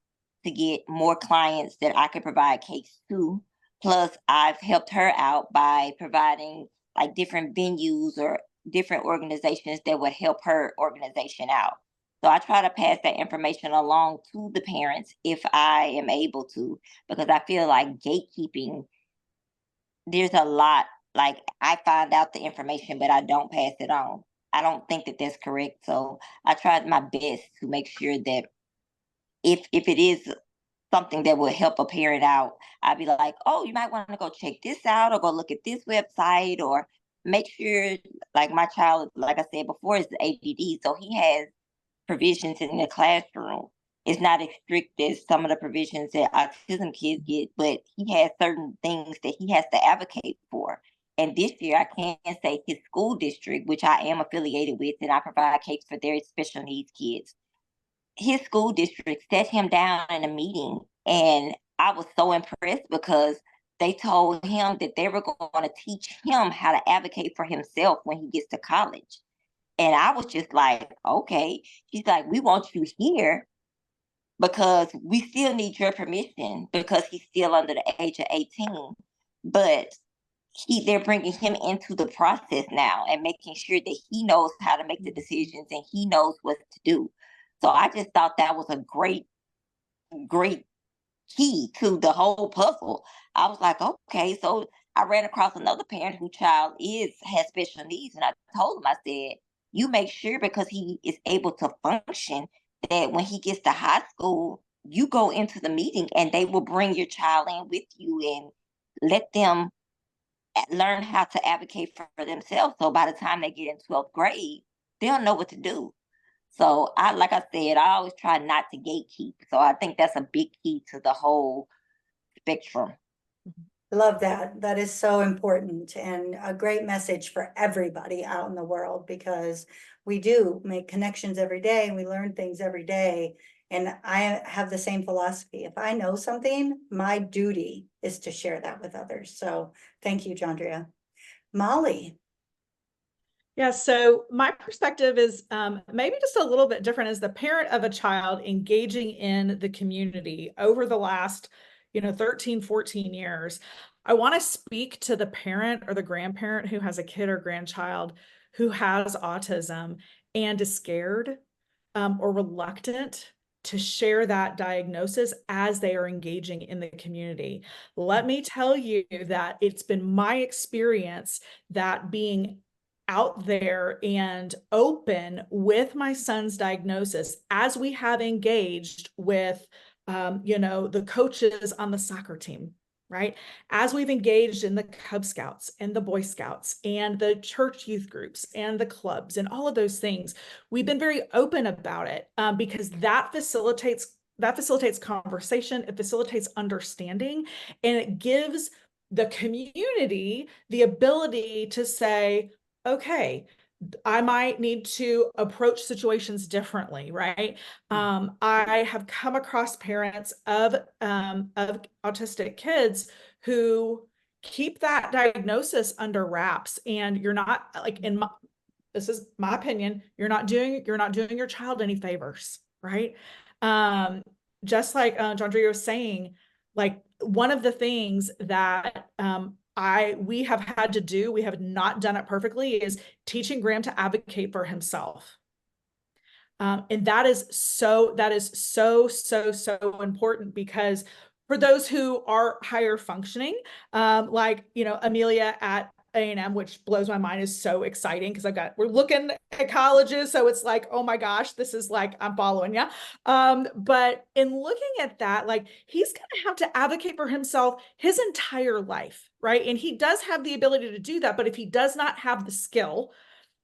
to get more clients that I could provide cakes to. Plus, I've helped her out by providing like different venues or different organizations that would help her organization out. So I try to pass that information along to the parents if I am able to, because I feel like gatekeeping, there's a lot, like I find out the information, but I don't pass it on. I don't think that that's correct. So I tried my best to make sure that if it is something that will help a parent out, I'd be like, oh, you might want to go check this out or go look at this website, or make sure, like my child, like I said before, is ADD. So he has provisions in the classroom. It's not as strict as some of the provisions that autism kids get, but he has certain things that he has to advocate for. And this year, I can say his school district, which I am affiliated with, and I provide cakes for their special needs kids. His school district set him down in a meeting, and I was so impressed because they told him that they were going to teach him how to advocate for himself when he gets to college. And I was just like, okay. She's like, we want you here because we still need your permission because he's still under the age of 18. But they're bringing him into the process now and making sure that he knows how to make the decisions and he knows what to do. So I just thought that was a great key to the whole puzzle. I was like, okay, so I ran across another parent whose child has special needs, and I told him, I said, you make sure, because he is able to function, that when he gets to high school, you go into the meeting and they will bring your child in with you and let them learn how to advocate for themselves. So by the time they get in 12th grade, they'll know what to do. So like I said, I always try not to gatekeep. So I think that's a big key to the whole spectrum. Love that. That is so important and a great message for everybody out in the world, because we do make connections every day and we learn things every day. And I have the same philosophy. If I know something, my duty is to share that with others. So thank you, Jandria. Molly. Yeah, so my perspective is maybe just a little bit different as the parent of a child engaging in the community over the last 13, 14 years. I want to speak to the parent or the grandparent who has a kid or grandchild who has autism and is scared or reluctant to share that diagnosis as they are engaging in the community. Let me tell you that it's been my experience that being out there and open with my son's diagnosis, as we have engaged with the coaches on the soccer team, right? As we've engaged in the Cub Scouts and the Boy Scouts and the church youth groups and the clubs and all of those things, we've been very open about it because that facilitates conversation, it facilitates understanding, and it gives the community the ability to say, okay, I might need to approach situations differently, right? I have come across parents of autistic kids who keep that diagnosis under wraps, and you're not, like, this is my opinion, you're not doing your child any favors, right? Just like Jandria was saying, like, one of the things that we have had to do, we have not done it perfectly, is teaching Graham to advocate for himself. And that is so important, because for those who are higher functioning, like, Amelia at A&M, which blows my mind, is so exciting because we're looking at colleges. So it's like, oh my gosh, this is like, I'm following you. But in looking at that, like, he's going to have to advocate for himself his entire life, right? And he does have the ability to do that. But if he does not have the skill,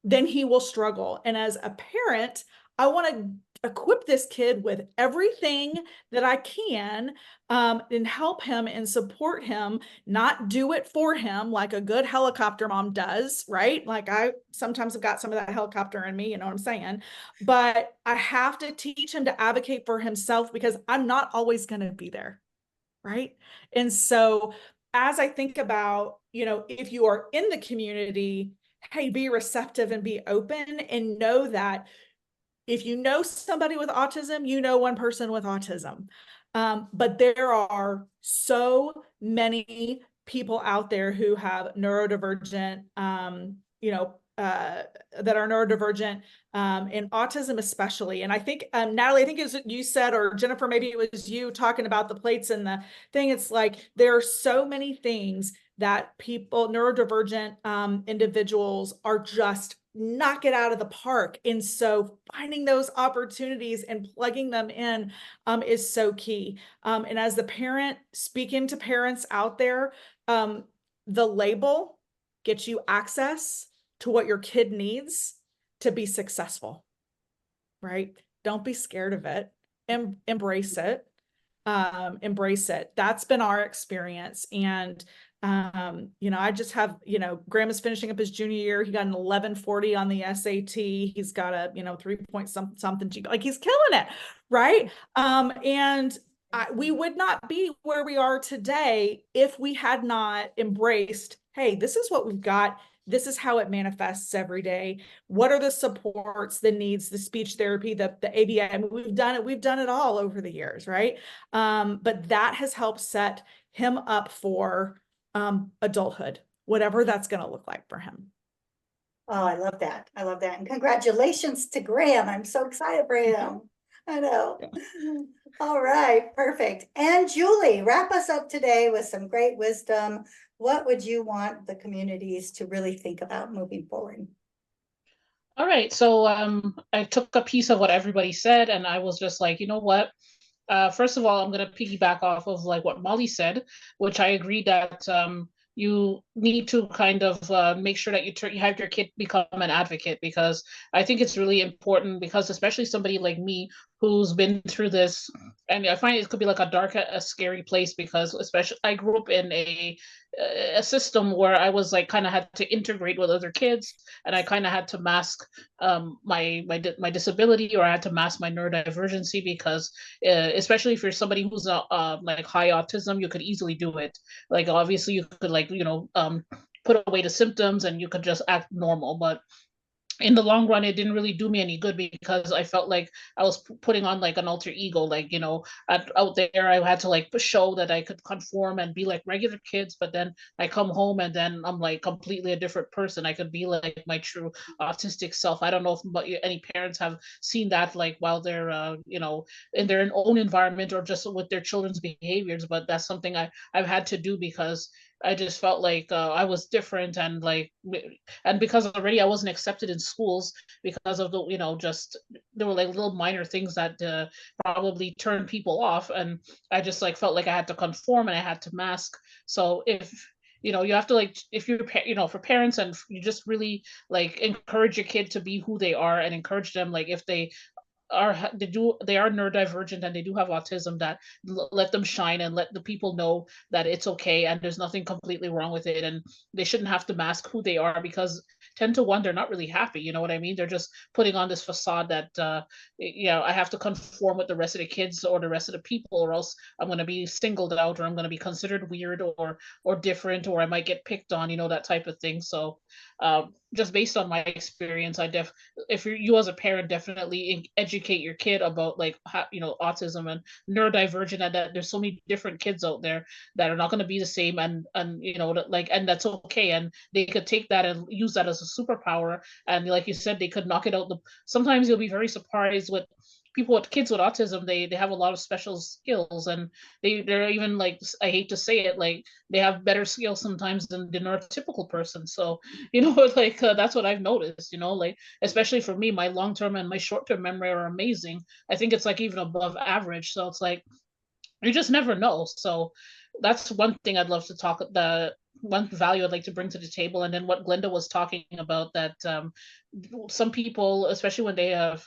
then he will struggle. And as a parent, I want to equip this kid with everything that I can and help him and support him, not do it for him like a good helicopter mom does, right? Like, I sometimes have got some of that helicopter in me, you know what I'm saying? But I have to teach him to advocate for himself, because I'm not always going to be there, right? And so as I think about, if you are in the community, hey, be receptive and be open, and know that if you know somebody with autism, you know one person with autism. But there are so many people out there who have neurodivergent, that are neurodivergent, in autism especially. And I think, Natalie, I think it was you said, or Jennifer, maybe it was you talking about the plates and the thing. It's like, there are so many things that people, neurodivergent individuals, are just knock it out of the park. And so finding those opportunities and plugging them in is so key. And as the parent, speaking to parents out there, the label gets you access to what your kid needs to be successful, right? Don't be scared of it. Embrace it. Embrace it. That's been our experience. And I just have, Graham is finishing up his junior year. He got an 1140 on the SAT. He's got a, 3 point something, like, he's killing it. Right. And we would not be where we are today if we had not embraced, hey, this is what we've got. This is how it manifests every day. What are the supports, the needs, the speech therapy, the ABA? I mean, we've done it all over the years. Right. But that has helped set him up for adulthood, whatever that's going to look like for him. Oh, I love that. I love that. And congratulations to Graham. I'm so excited for him. I know. All right, perfect. And Julie, wrap us up today with some great wisdom. What would you want the communities to really think about moving forward? All right, so I took a piece of what everybody said, and I was just like, you know what? First of all, I'm going to piggyback off of like what Molly said, which I agree that you need to kind of make sure that you have your kid become an advocate, because I think it's really important, because especially somebody like me who's been through this, and I find it could be like a dark, a scary place, because especially I grew up in a system where I was like kind of had to integrate with other kids, and I kind of had to mask my disability, or I had to mask my neurodivergency, because especially if you're somebody who's like high autism, you could easily do it. Like obviously you could like put away the symptoms and you could just act normal, but in the long run it didn't really do me any good, because I felt like I was putting on like an alter ego, like out there I had to like show that I could conform and be like regular kids, but then I come home and then I'm like completely a different person. I could be like my true autistic self. I don't know if any parents have seen that, like while they're in their own environment or just with their children's behaviors, but that's something I've had to do, because I just felt like I was different, and because already I wasn't accepted in schools because of the just there were like little minor things that probably turned people off, and I just like felt like I had to conform and I had to mask. So if you have to like, if you're for parents, and you just really like encourage your kid to be who they are, and encourage them, like if they are neurodivergent and they do have autism, that let them shine and let the people know that it's okay and there's nothing completely wrong with it, and they shouldn't have to mask who they are, because 10 to 1 they're not really happy, you know what I mean? They're just putting on this facade that I have to conform with the rest of the kids or the rest of the people, or else I'm going to be singled out, or I'm going to be considered weird or different, or I might get picked on, that type of thing. So just based on my experience, if you as a parent, definitely educate your kid about like how, autism and neurodivergent, and that there's so many different kids out there that are not going to be the same, and like, and that's okay, and they could take that and use that as a superpower, and like you said, they could knock it out. Sometimes you'll be very surprised with people with kids with autism. They have a lot of special skills, and they're even like, I hate to say it, like they have better skills sometimes than the neurotypical person. So like that's what I've noticed, like especially for me, my long-term and my short-term memory are amazing. I think it's like even above average. So it's like you just never know. So that's one thing I'd love to talk, the one value I'd like to bring to the table. And then what Glenda was talking about, that some people, especially when they have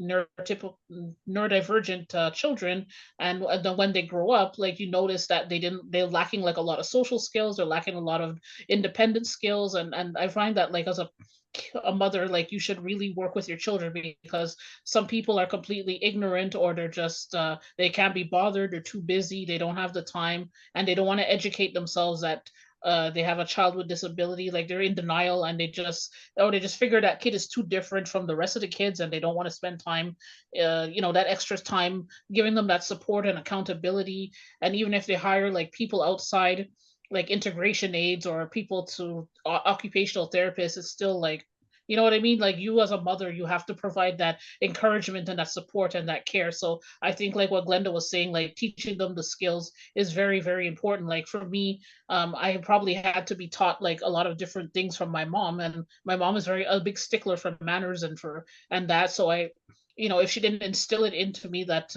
neurodivergent children, and then when they grow up, like you notice that they're lacking like a lot of social skills, they're lacking a lot of independent skills, and I find that like as a mother, like you should really work with your children, because some people are completely ignorant, or they're just they can't be bothered, they're too busy, they don't have the time, and they don't want to educate themselves that they have a child with disability. Like they're in denial, and they just figure that kid is too different from the rest of the kids, and they don't want to spend time that extra time giving them that support and accountability. And even if they hire like people outside, like integration aides or people to occupational therapists, it's still like, you know what I mean? Like you as a mother, you have to provide that encouragement and that support and that care. So I think like what Glenda was saying, like teaching them the skills is very, very important. Like for me, I probably had to be taught like a lot of different things from my mom, and my mom is a big stickler for manners and that. So if she didn't instill it into me that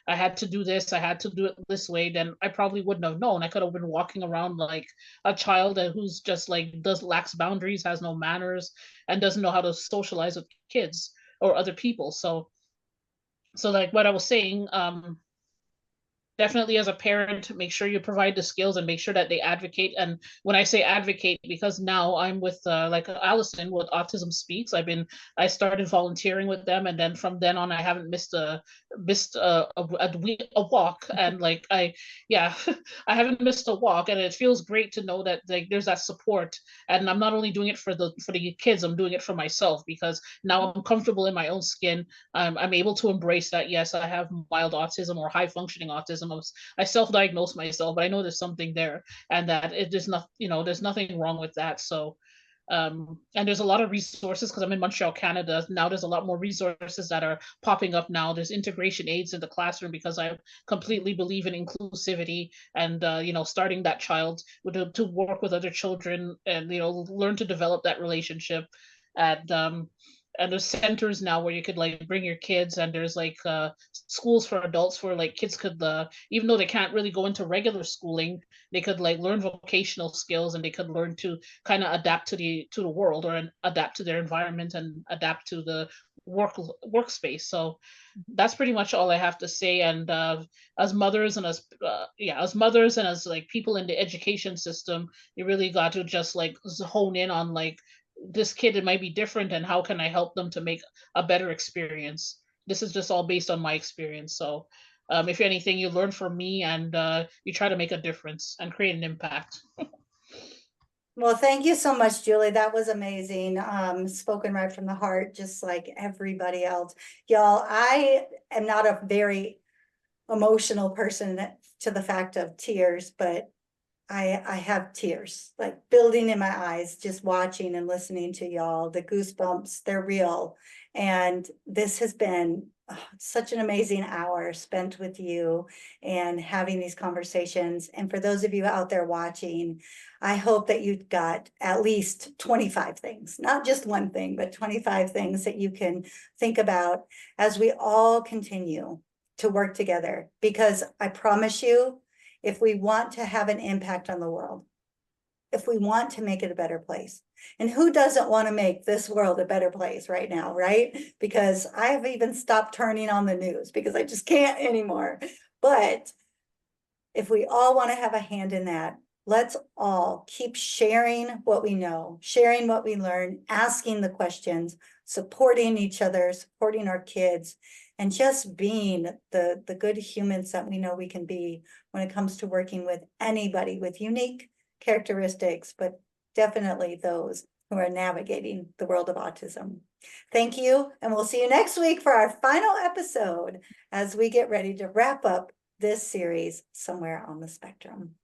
I had to do this, I had to do it this way, then I probably wouldn't have known. I could have been walking around like a child who's just like lacks boundaries, has no manners, and doesn't know how to socialize with kids or other people. So like what I was saying, definitely as a parent, make sure you provide the skills and make sure that they advocate. And when I say advocate, because now I'm with like Allison with Autism Speaks, I started volunteering with them, and then from then on I haven't missed a walk. And like yeah, I haven't missed a walk, and it feels great to know that like there's that support. And I'm not only doing it for the kids, I'm doing it for myself, because now I'm comfortable in my own skin. I'm able to embrace that yes, I have mild autism or high functioning autism. I self-diagnosed myself, but I know there's something there, and that there's nothing wrong with that. So And there's a lot of resources because I'm in Montreal, Canada. Now there's a lot more resources that are popping up now. There's integration aids in the classroom because I completely believe in inclusivity and, starting that child to work with other children and, learn to develop that relationship. And there's centers now where you could like bring your kids, and there's like schools for adults where like kids could even though they can't really go into regular schooling, they could like learn vocational skills, and they could learn to kind of adapt to the world, or adapt to their environment and adapt to the workspace. So that's pretty much all I have to say. And as mothers and as like people in the education system, you really got to just like hone in on like this kid, it might be different, and how can I help them to make a better experience. This is just all based on my experience. So if anything, you learn from me, and you try to make a difference and create an impact. Well, thank you so much, Julie. That was amazing. Spoken right from the heart, just like everybody else. Y'all, I am not a very emotional person to the fact of tears, but I have tears like building in my eyes, just watching and listening to y'all. The goosebumps, they're real. And this has been such an amazing hour spent with you and having these conversations. And for those of you out there watching, I hope that you got at least 25 things, not just one thing, but 25 things that you can think about as we all continue to work together. Because I promise you, if we want to have an impact on the world, if we want to make it a better place, and who doesn't want to make this world a better place right now, right? Because I have even stopped turning on the news because I just can't anymore. But if we all want to have a hand in that, let's all keep sharing what we know, sharing what we learn, asking the questions, supporting each other, supporting our kids, and just being the good humans that we know we can be when it comes to working with anybody with unique characteristics, but definitely those who are navigating the world of autism. Thank you, and we'll see you next week for our final episode as we get ready to wrap up this series, Somewhere on the Spectrum.